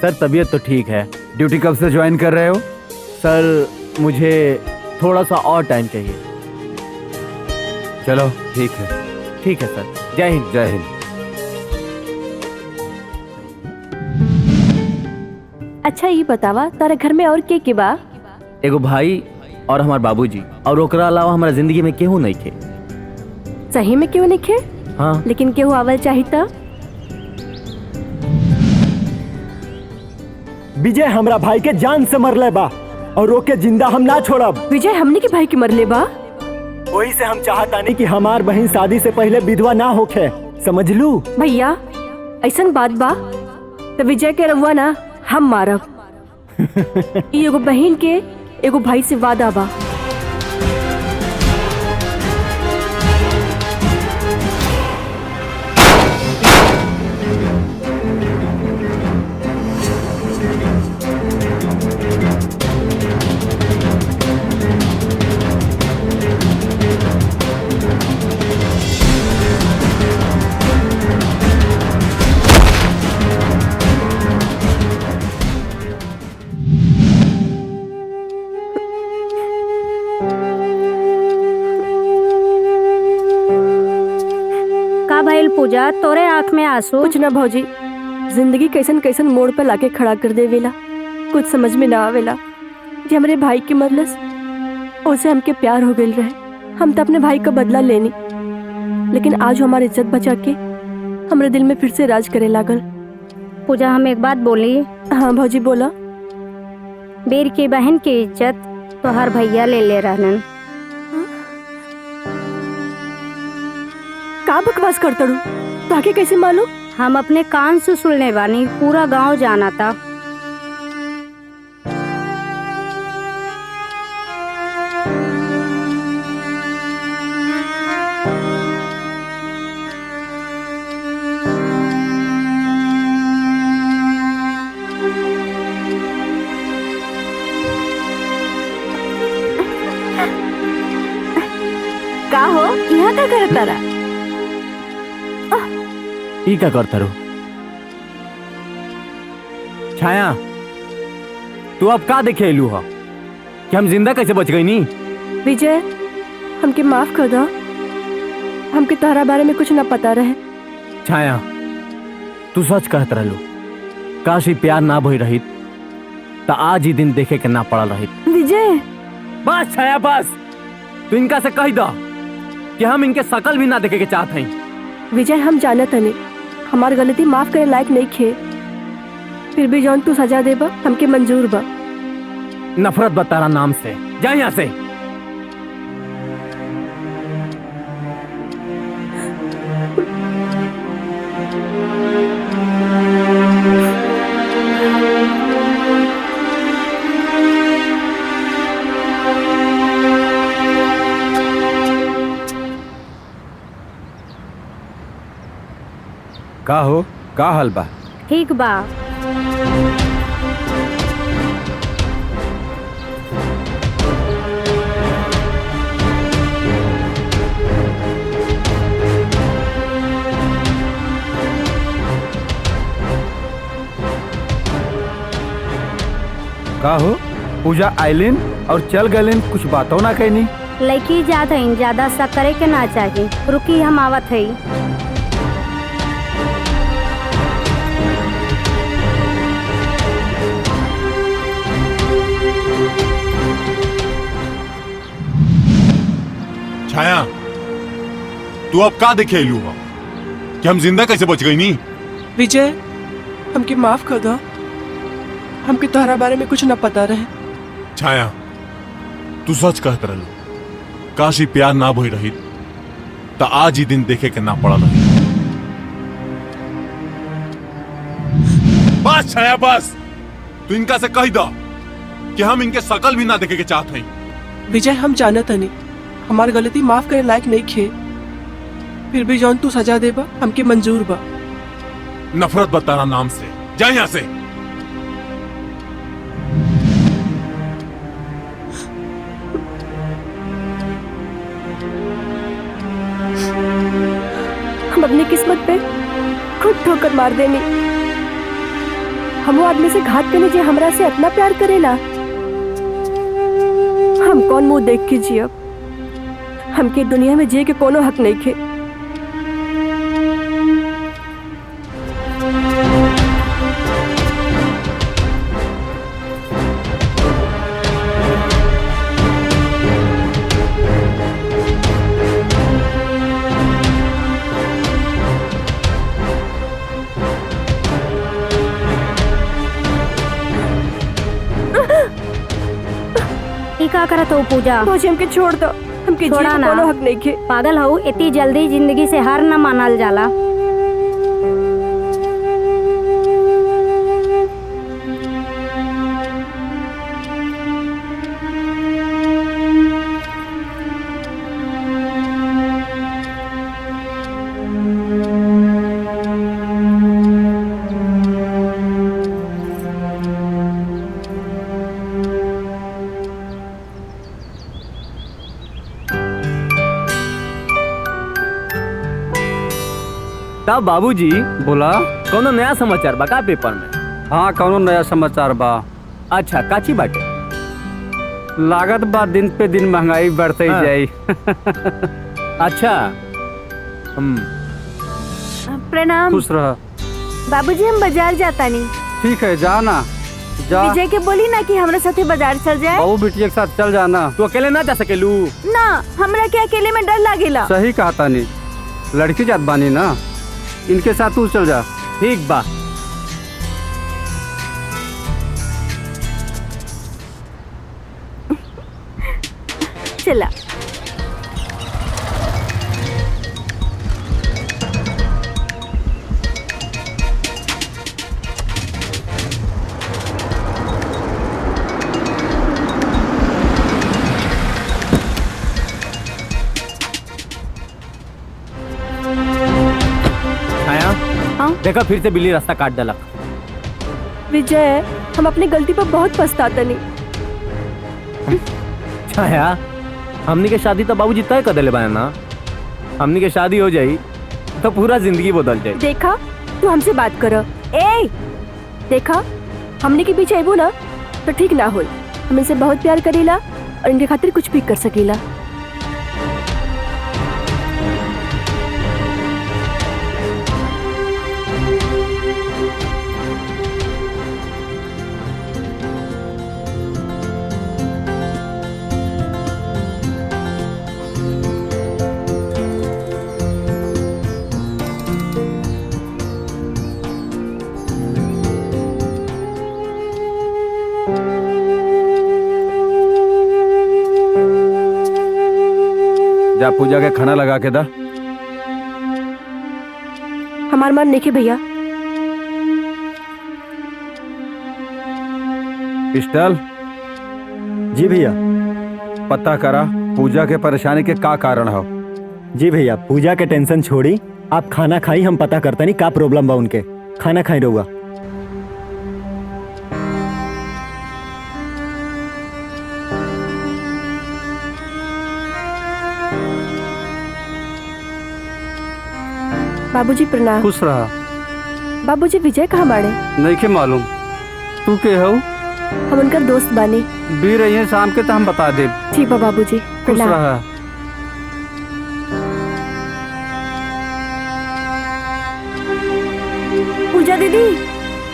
सर तबीयत तो ठीक है। ड्यूटी कब से ज्वाइन कर रहे हो? सर मुझे थोड़ा सा और टाइम चाहिए। चलो ठीक है। ठीक है सर, जय हिंद। जय हिंद। अच्छा ये बतावा तारा घर में और के बा? एगो भाई और हमार बाबूजी, और ओकरा अलावा हमारा जिंदगी में केहू नहीं थे। सही में क्यों नहीं खे? हाँ, लेकिन केहू आवल चाही त? विजय हमरा भाई के जान से मरले बा और रोके जिंदा हम ना छोड़ब। विजय हमने के भाई के मरले बा? वही से हम चाहतानी कि हमार बहन शादी से पहले विधवा ना होखे, समझ लू? भैया ऐसन बात बा तो विजय के रहुआ ना हम मारब। ई एगो बहन के एगो भाई से वादा बा। का भइल पूजा, तोरे आँख में आंसू? कुछ ना भौजी, जिंदगी कैसन कैसन मोड़ पे लाके खड़ा कर देवेला, कुछ समझ में ना आवेला। जे हमरे भाई के मरलस ओसे हमके प्यार हो गइल रहे। हम तो अपने भाई का बदला लेनी, लेकिन आज वो हमारी इज्जत बचा के हमरे दिल में फिर से राज करे लागल। पूजा हम एक बात बोली, हाँ भौजी बोला। बेर की बहन की इज्जत तोहार भैया ले रहलन। का बकवास करतड़ू? ताके कैसे मालूम? हम अपने कान से सुनने बानी, पूरा गांव जाना था। का हो यहाँ का करे तारा? ई क्या करता रो? छाया, तू अब का देखे अलू हा कि हम जिंदा कैसे बच गई नी? विजय हमके माफ कर दो, हमके तोहरा बारे में कुछ ना पता रहे। छाया, तू सच कहत रहलू, काश ही प्यार ना भई रही तो आज ही दिन देखे के ना पड़ल रही। विजय बस छाया बस, तू इनका से कह दो कि हम इनके शकल भी ना देखे के चाहत हई। विजय हम जानत हनी हमार गलती माफ करे लायक नहीं खे, फिर भी जौन तू सजा देबा हमके मंजूर बा। नफरत बतारा नाम से, जा यहाँ से। का हो, का हाल बा? ठीक बा। का हो, पूजा आइलिन और चल गलिन, कुछ बातों ना कहनी? लड़की जात हई, ज्यादा शक करे के ना चाहिए। रुकी हम आवत हई। छाया, तू अब का देखे अलू हो कि हम जिंदा कैसे बच गई नी? विजय हमके माफ कर दो, हमके तोहरा बारे में कुछ न पता रहे। छाया, तू सच कहत रहलू, काश ही प्यार ना भई रही तो आज ही दिन देखे के ना पड़ा रही। बस छाया बस, तू इनका से कह दो कि हम इनके शकल भी ना देखे के चाहत हई। विजय हम जानत हनी हमार गलती माफ करे लायक नहीं खे, फिर भी जौन तू सजा देबा हमके मंजूर बा। नफरत बताना नाम से, जा यहाँ से। हम अपनी किस्मत पे खुद ठोकर मार देनी। हम वो आदमी से घात करने जे हमरा से इतना प्यार करेला, हम कौन मुंह देख के जियब? हमके दुनिया में जिए के कोनो हक नहीं खे। ई का करत हो पूजा? भौजी हमके छोड़ दो, हमके जिए छोड़ा के ना। कोनो हक नहीं खे। पागल हो, इतनी जल्दी जिंदगी से हार न मानल जाला। तब बाबूजी बोला। कोनो नया समाचार बा का पेपर में? हाँ, कौनो नया समाचार बा? अच्छा, काची बाटे? लागत बा दिन पे दिन महंगाई बढ़ते हाँ। जाई। अच्छा। प्रणाम। खुश रह। बाबूजी हम बाजार जाता नहीं। ठीक है, जा ना जा। विजय के बोली ना कि हमरा साथे बाजार चल जाए। बहू बिटिया के साथ चल जाना। तू अकेले ना जा सकेलू? ना, हमरा के अकेले में डर लागेला। सही कहा तानी, लड़की जात बानी ना, इनके साथ तू चल जा। ठीक बा। चला। छाया, हाँ? देखा फिर से बिल्ली रास्ता काट डाला। विजय, हम अपनी गलती पर बहुत पछताते नहीं। छाया, हमनी के शादी तो बाबूजी तय कर दिले बा ना। हमनी के शादी हो जाई तो पूरा जिंदगी बदल जाई। देखा, तू हमसे बात कर। ए, देखा, हमने के पीछे आबू ना तो ठीक ना होई। हम इनसे बहुत प्यार करेला और इनके खातिर कुछ भी कर सकेला। जा पूजा के खाना लगा के दा। हमार मन नहीं भैया। पिस्टल। जी भैया। पता करा पूजा के परेशानी के का कारण हो। जी भैया, पूजा के टेंशन छोड़ी, आप खाना खाई, हम पता करता नहीं का प्रॉब्लम बा उनके। खाना खाई रहुआ। बाबूजी प्रणाम। खुश रहा। बाबूजी, विजय कहाँ बाड़े? नहीं के मालूम। तू के हो? हम उनका दोस्त बानी। भी रही है शाम के तो हम बता दे। ठीक बा बाबूजी, खुश प्रणाम। रहा। पूजा दीदी,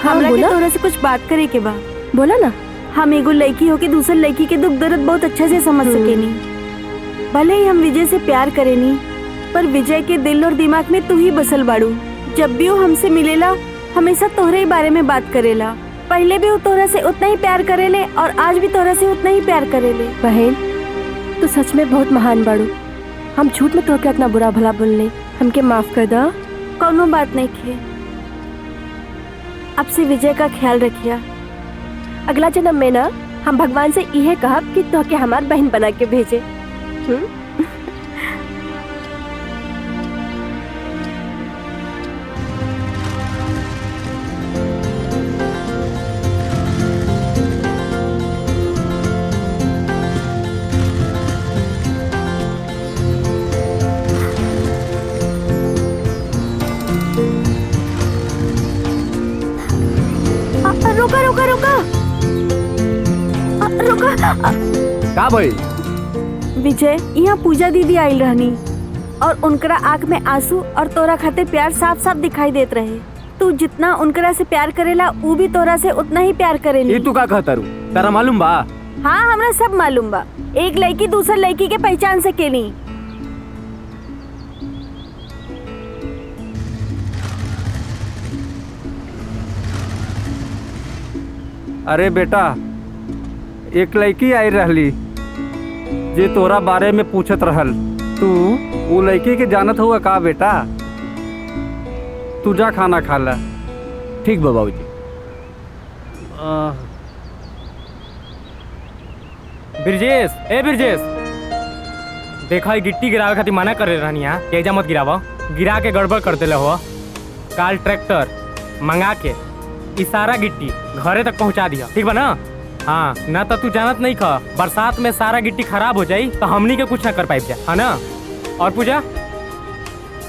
हमरा के बोला? तोरा से कुछ बात करे के बा। बोला ना। हम एगो लड़की होके दूसर लड़की के दुख दर्द बहुत अच्छा से समझ सकेनी। भले ही हम विजय से प्यार करेनी, पर विजय के दिल और दिमाग में तू ही बसल बाड़ू। जब भी वो हमसे मिलेला हमेशा तोहरे ही बारे में बात करेला। पहले भी वो तोहरा से उतना ही प्यार करेले और आज भी तोहरा से उतना ही प्यार करेले। बहन, तू सच में बहुत महान बाड़ू। हम झूठ में तोहके इतना बुरा भला बोलने, हमके माफ कर दा। कोनो बात नहीं खे। अब से विजय का ख्याल रखिया। अगला जन्म में ना हम भगवान से यह कहब कि तोहके हमार बहन बना के भेजे। रोका रोका रोका रोका। का भाई? विजय, यहाँ पूजा दीदी आयल रहनी और उनकरा आँख में आंसू और तोरा खातिर प्यार साफ साफ दिखाई देत रहे। तू जितना उनकरा से प्यार करेला ऊ भी तोरा से उतना ही प्यार करेली। ये तू का कहता रू? तारा मालूम बा? हाँ, हमरा सब मालूम बा। एक लड़की दूसर लड़की के पहचान सकेली। अरे बेटा, एक लड़की आई रहली जे तोरा बारे में पूछत रहल। तू वो लड़की के जानत हुआ का बेटा? तू जा खाना खा ला। ठीक बा बाबूजी। ब्रिजेश, ए ब्रिजेश, देखा ये गिट्टी गिरावे खातिर मना करे रहनी है, तेजा मत गिरावा। गिरा के गड़बड़ कर देले हो। काल ट्रैक्टर मंगा के ई सारा गिट्टी घरे तक पहुंचा दिया, ठीक बा ना? हाँ, ना तो तू जानत नहीं खा, बरसात में सारा गिट्टी खराब हो जाई तो हमनी के कुछ ना कर पाइब जा, है ना? और पूजा,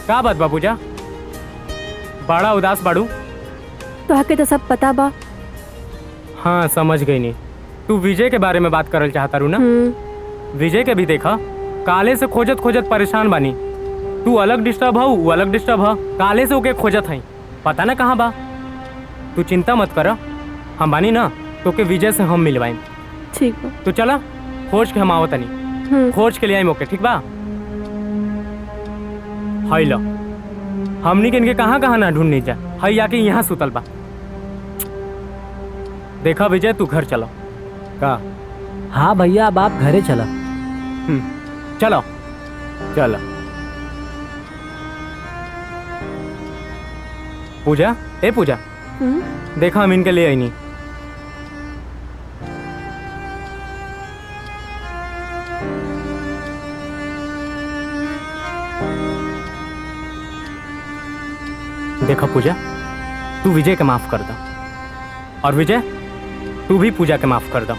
का बात बा पूजा? बड़ा उदास बाड़ू। तोहके तो सब पता बा। हाँ, समझ गई नहीं। तू विजय के बारे में बात करल चाहता रू ना? विजय के भी देखा, काले से खोजत खोजत परेशान बानी। तू अलग डिस्टर्ब हो, वो अलग डिस्टर्ब हो। काले से ओके खोजत है, पता ना कहाँ बा। तू चिंता मत कर, हम बानी ना, तो के विजय से हम मिलवाएं। ठीक बा। तू चला खोज के हम आवत नहीं। खोज के लिए आई मौके, ठीक बा? हाई लो, हमनी के इनके कहाँ ना ढूंढ नहीं जा। हाई आके यहाँ सुतल बा। देखा विजय, तू घर चलो। का? हाँ भैया, अब आप घरे चला। चलो चलो। पूजा, ए पूजा, देखा हम इनके लिए आई नहीं। देखा पूजा, तू विजय के माफ कर दो, और विजय तू भी पूजा के माफ कर दो।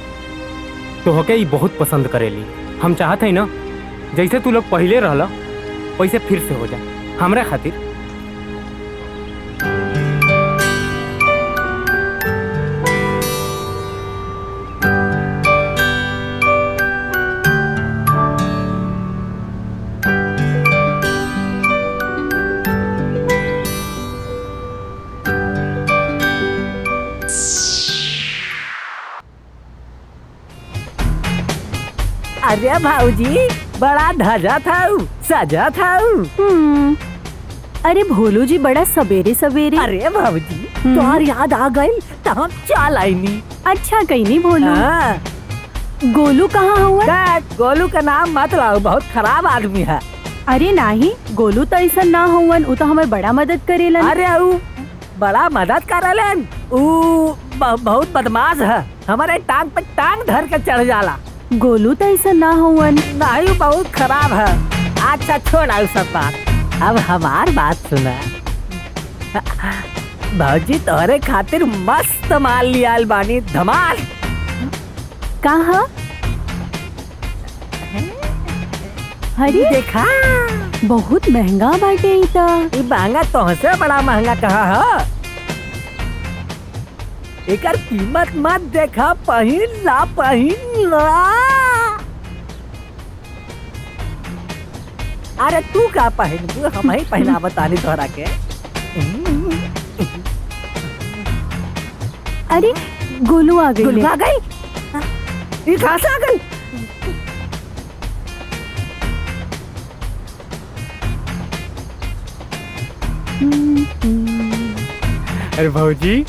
तो होके ही बहुत पसंद करेली। हम चाहते हैं ना, जैसे तू लोग पहले रहला वैसे फिर से हो जाए हमरा खातिर। अरे भाऊजी, बड़ा धजा था, सजा था। अरे भोलू जी, बड़ा सवेरे सवेरे। अरे भाऊजी, तोहार याद आ गई तो हम चाल आईनी। अच्छा कहीं नहीं भोलू। हाँ। गोलू कहाँ हुआ? गोलू का नाम मत लाओ, बहुत खराब आदमी है। अरे नहीं, गोलू तो ऐसा ना हुवन, वो तो हमारे बड़ा मदद करेलन। अरे ऊ बड़ा मदद करलन, ऊ बहुत बदमाश है, हमारे टांग पे टांग धर के चढ़ जाला। गोलू तो ऐसा ना हुवन। नहीं, बहुत खराब है। अच्छा छोड़ा सब बात, अब हमार बात सुना। भाजी तोहरे खातिर मस्त माल लियाल बानी, धमाल। कहाँ? अरे देखा, बहुत महंगा बाटे। ई महंगा तोहसे बड़ा महंगा कहा है। एकर कीमत मत देखा, पहिन ला पहिन ला। अरे तू का पहन, हम ही पहना बतानी तोहरा के। अरे गोलू आ गई। गोलू आ गई? ये कहाँ से आ गई? अरे भाऊजी,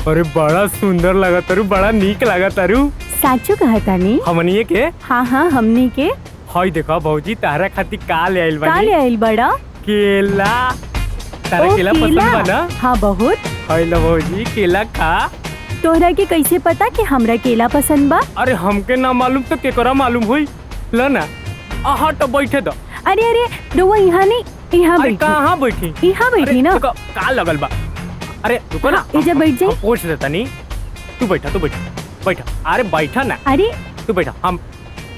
अरे बड़ा सुंदर लगा तारू, बड़ा नीक लगा तारू। साचो कहा तानी? हमनी के? हाँ हाँ, हमनी के। हाय देखा भाऊजी, तारा खातिर का ले आइल बानी? का ले आइल बड़ा? केला। तारा केला पसंद बा ना? हाँ बहुत। हाय लो भाऊजी, केला खा। तोहरा के कैसे पता कि हमरा केला पसंद बा? अरे हमके ना मालूम तो केकरा मालूम हुई? ला ना, आहा तो बैठे दो। अरे अरे रुको, यहाँ नहीं, यहाँ बैठी। कहाँ बैठी? यहाँ बैठी ना। का लगल बा? अरे रुको ना, इधर बैठ जाए। पूछ देता नहीं। तू बैठा, तू बैठा, बैठा। अरे बैठा ना। अरे तू बैठा,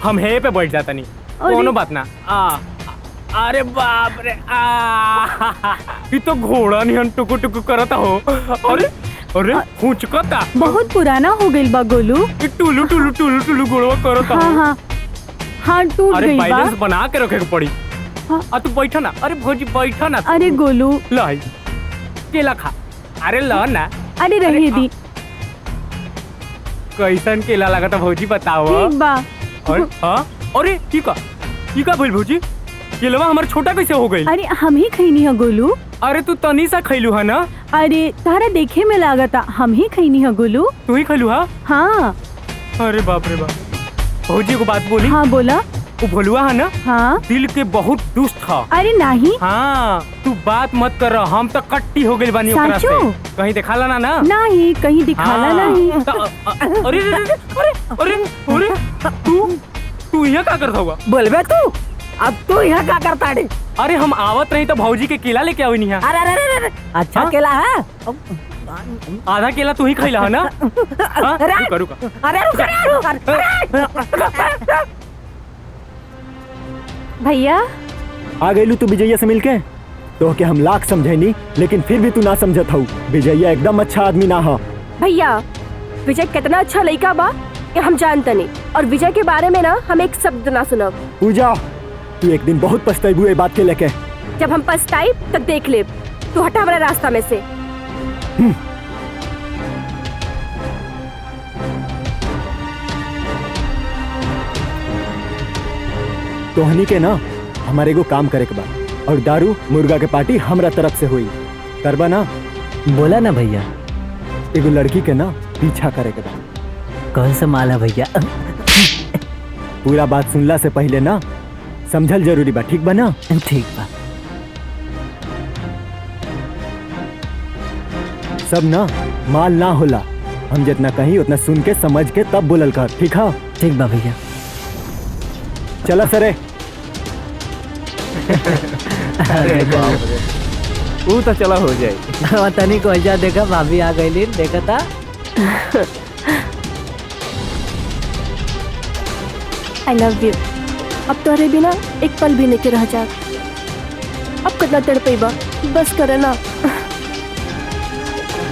हम हे पे बैठ जाता नहीं, कोनो बात ना। अरे बाप रे, ये तो घोड़ा नहीं हम टुकु टुकु करता हो। अरे अरे हुचकता। बहुत पुराना हो गइल बा गोलू। टुलू टुलू टुलू टुलू घोड़ा करता हो। हाँ हाँ। हाँ टूट अरे गई बा। बैलेंस बना के रखे के पड़ी। हाँ। तू बैठा ना, अरे भौजी बैठा ना। अरे गोलू, लाई केला खा। अरे ल ना। अरे रही दी। कैसन केला लगा था भौजी बताओ। ठीक बा। और हाँ, अरे ई का भइल भौजी? केलवा हमार छोटा कैसे हो गई? अरे हम ही खैनी है गोलू। अरे तू तनी सा खैलू है ना? अरे तारा देखे में लागता हम ही खैनी है गोलू। तू ही खैलू हा? हाँ। अरे बाप रे बाप। भौजी को बात बोली? हाँ बोला। वो भोलुआ है ना? हाँ। दिल के बहुत दुष्ट था। अरे नहीं। हाँ, तू बात मत कर, हम तो कट्टी हो गई बानी ओकरा से। साचो? कहीं दिखाला ना ना? नहीं, कहीं दिखाला हाँ। नहीं। अरे अरे अरे तू यहाँ क्या करता हुआ? बोलबे तू, अब तू यहाँ क्या करता है? अरे हम आवत नहीं तो भौजी के केला लेके आवी नहीं। अरे अरे अरे अरे, अच्छा हाँ? केला है? आधा केला तू ही खैला है ना? हाँ? अरे रुका रुका। अरे रुक। भैया आ गईलू तू विजया से मिलके? तो के हम लाख समझैनी, लेकिन फिर भी तू ना समझत हूँ। विजया एकदम अच्छा आदमी ना हो। भैया विजय कितना अच्छा लड़का बा कि हम जानते नहीं, और विजय के बारे में ना हम एक शब्द ना सुनब। पूजा, तू एक दिन बहुत पछताइबू ये बात के लेके। जब हम पछताई तब देख ले। तू हटा हमारे रास्ता में से। तोहनी के ना हमारे को काम करे के बा, और दारू मुर्गा के पार्टी हमरा तरफ से हुई। करबा ना? बोला ना भैया। एगो लड़की के ना पीछा करे के बा। कौन सा माल है भैया? पूरा बात सुनला से पहले ना समझल जरूरी बा, ठीक बा ना? ठीक बा। सब ना माल ना होला, हम जितना कहीं उतना सुन के समझ के तब बोलल कर, ठीक है? ठीक बा भैया। चला सरे। वो तो चला हो जाए। तनी को ऐसा देखा, भाभी आ गई, देखा था। I love you. अब तोरे बिना एक पल भी नहीं रह जा। अब कितना तड़पई बा, बस करे ना।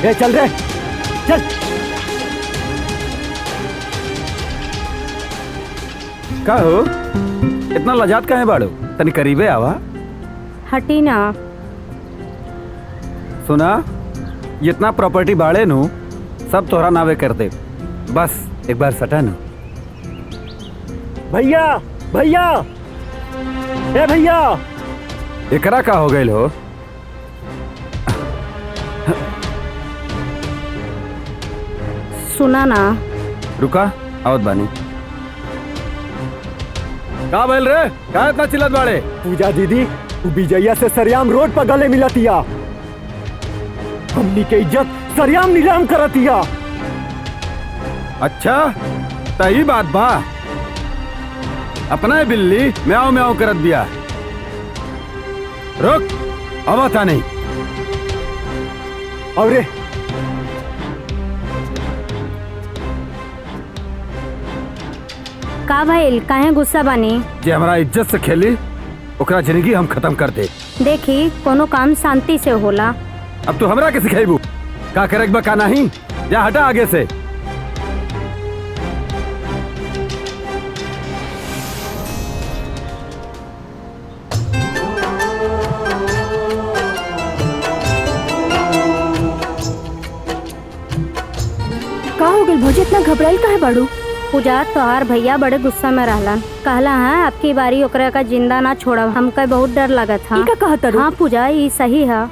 ए, चल रे चल। का हो इतना लजात का है बाड़ो? तनी करीबे आवा। हटी ना। सुना, जितना प्रॉपर्टी बाड़े नु सब तोहरा नावे कर दे। बस एक बार सटा ना। भैया भैया, ए भैया। एकरा का हो गइल हो? सुना ना। रुका, आवत बानी। का भइल रे? का इतना चिल्लत बाड़े? पूजा दीदी, तू विजया से सरियाम रोड पर गले मिलतिया। हमनी के इज्जत सरियाम नीलाम करतिया। अच्छा तही बात बा। अपना ही बिल्ली म्याऊ म्याऊ करत दिया। रुक, अब था नहीं। अरे का भइल, काहे गुस्सा बानी? जे हमारा इज्जत से खेली ओकरा जिंदगी हम खत्म कर दे। देखी, कोनो काम शांति से होला। अब तू हमरा के सिखाइबू का करे बा का नहीं? जा हटा आगे से। का हो गइल भौजी, इतना घबराइल काहे बाड़ू? पूजा, तोहार भैया बड़े गुस्सा में रहलन। कहला है आपकी बारी ओकरा का जिंदा ना छोड़ब। हमका बहुत डर लगा था। ई का कहत रू? हाँ पूजा, ये सही है।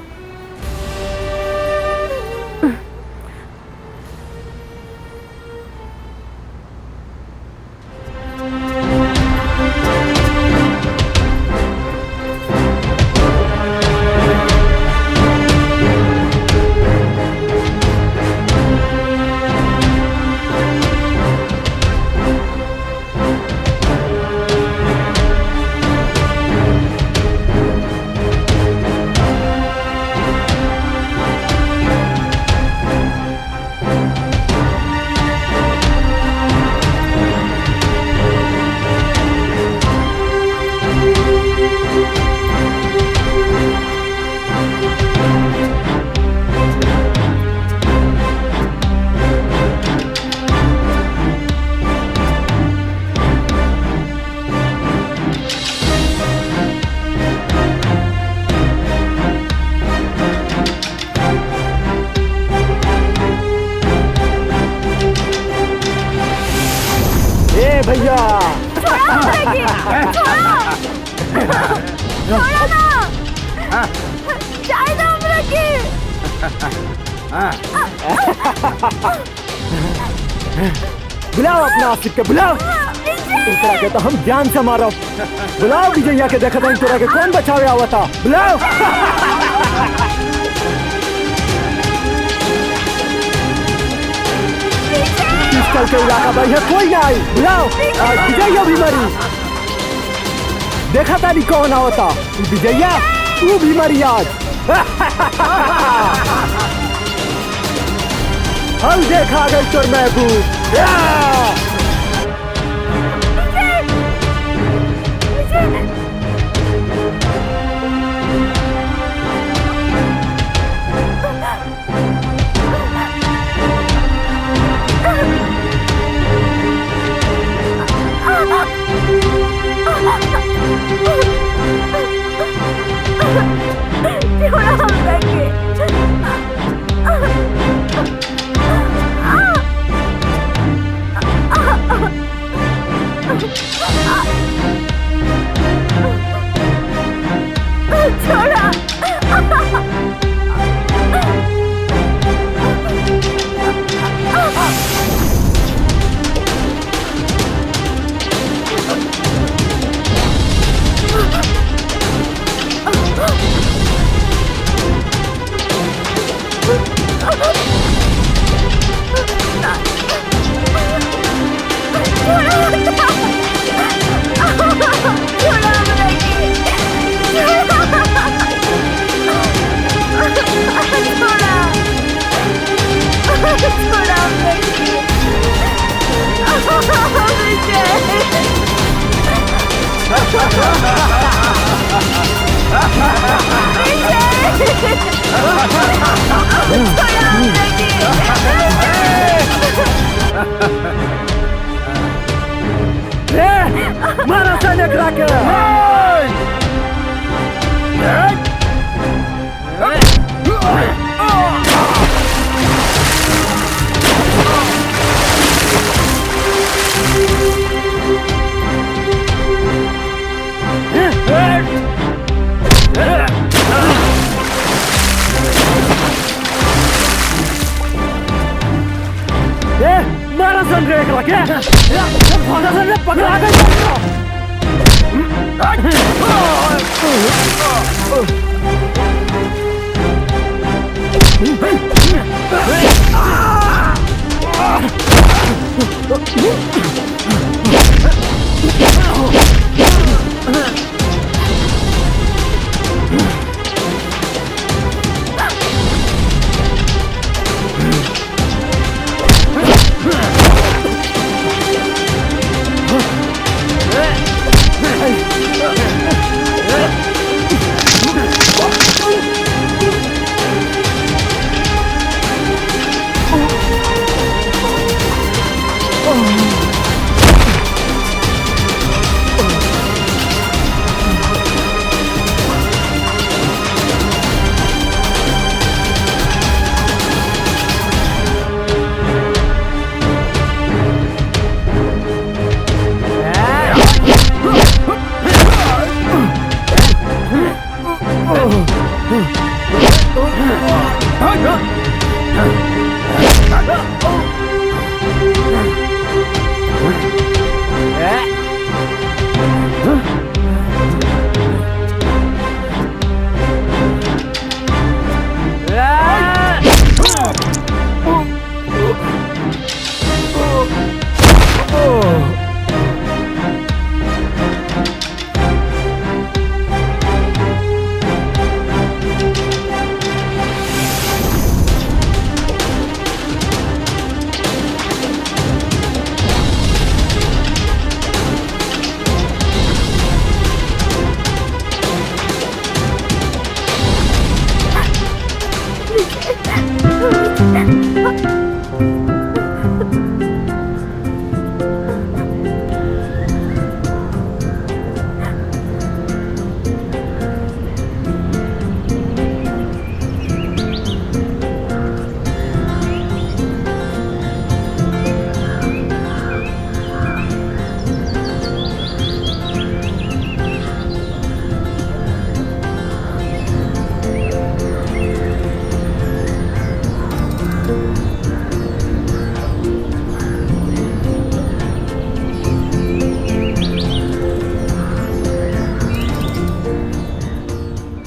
छोड़ो ना। जाए ना हमरा के। बुलाओ अपना आशिक के, बुलाओ। एकरा के तो हम जान से मारो। बुलाओ विजया के, देखा नहीं तोरा के कौन बचावे आवता। बुलाओ। पिस्टल के इलाका भाई है, कोई ना आई। बुलाओ। आज विजया भी मरी। देखा तारी कौन आवता। विजया तू भी मरी आज। हम देखा गई तोर महबूब। मारा सैनिक राके। मारा सन रे राके। मारा सन रे पकड़ा गया।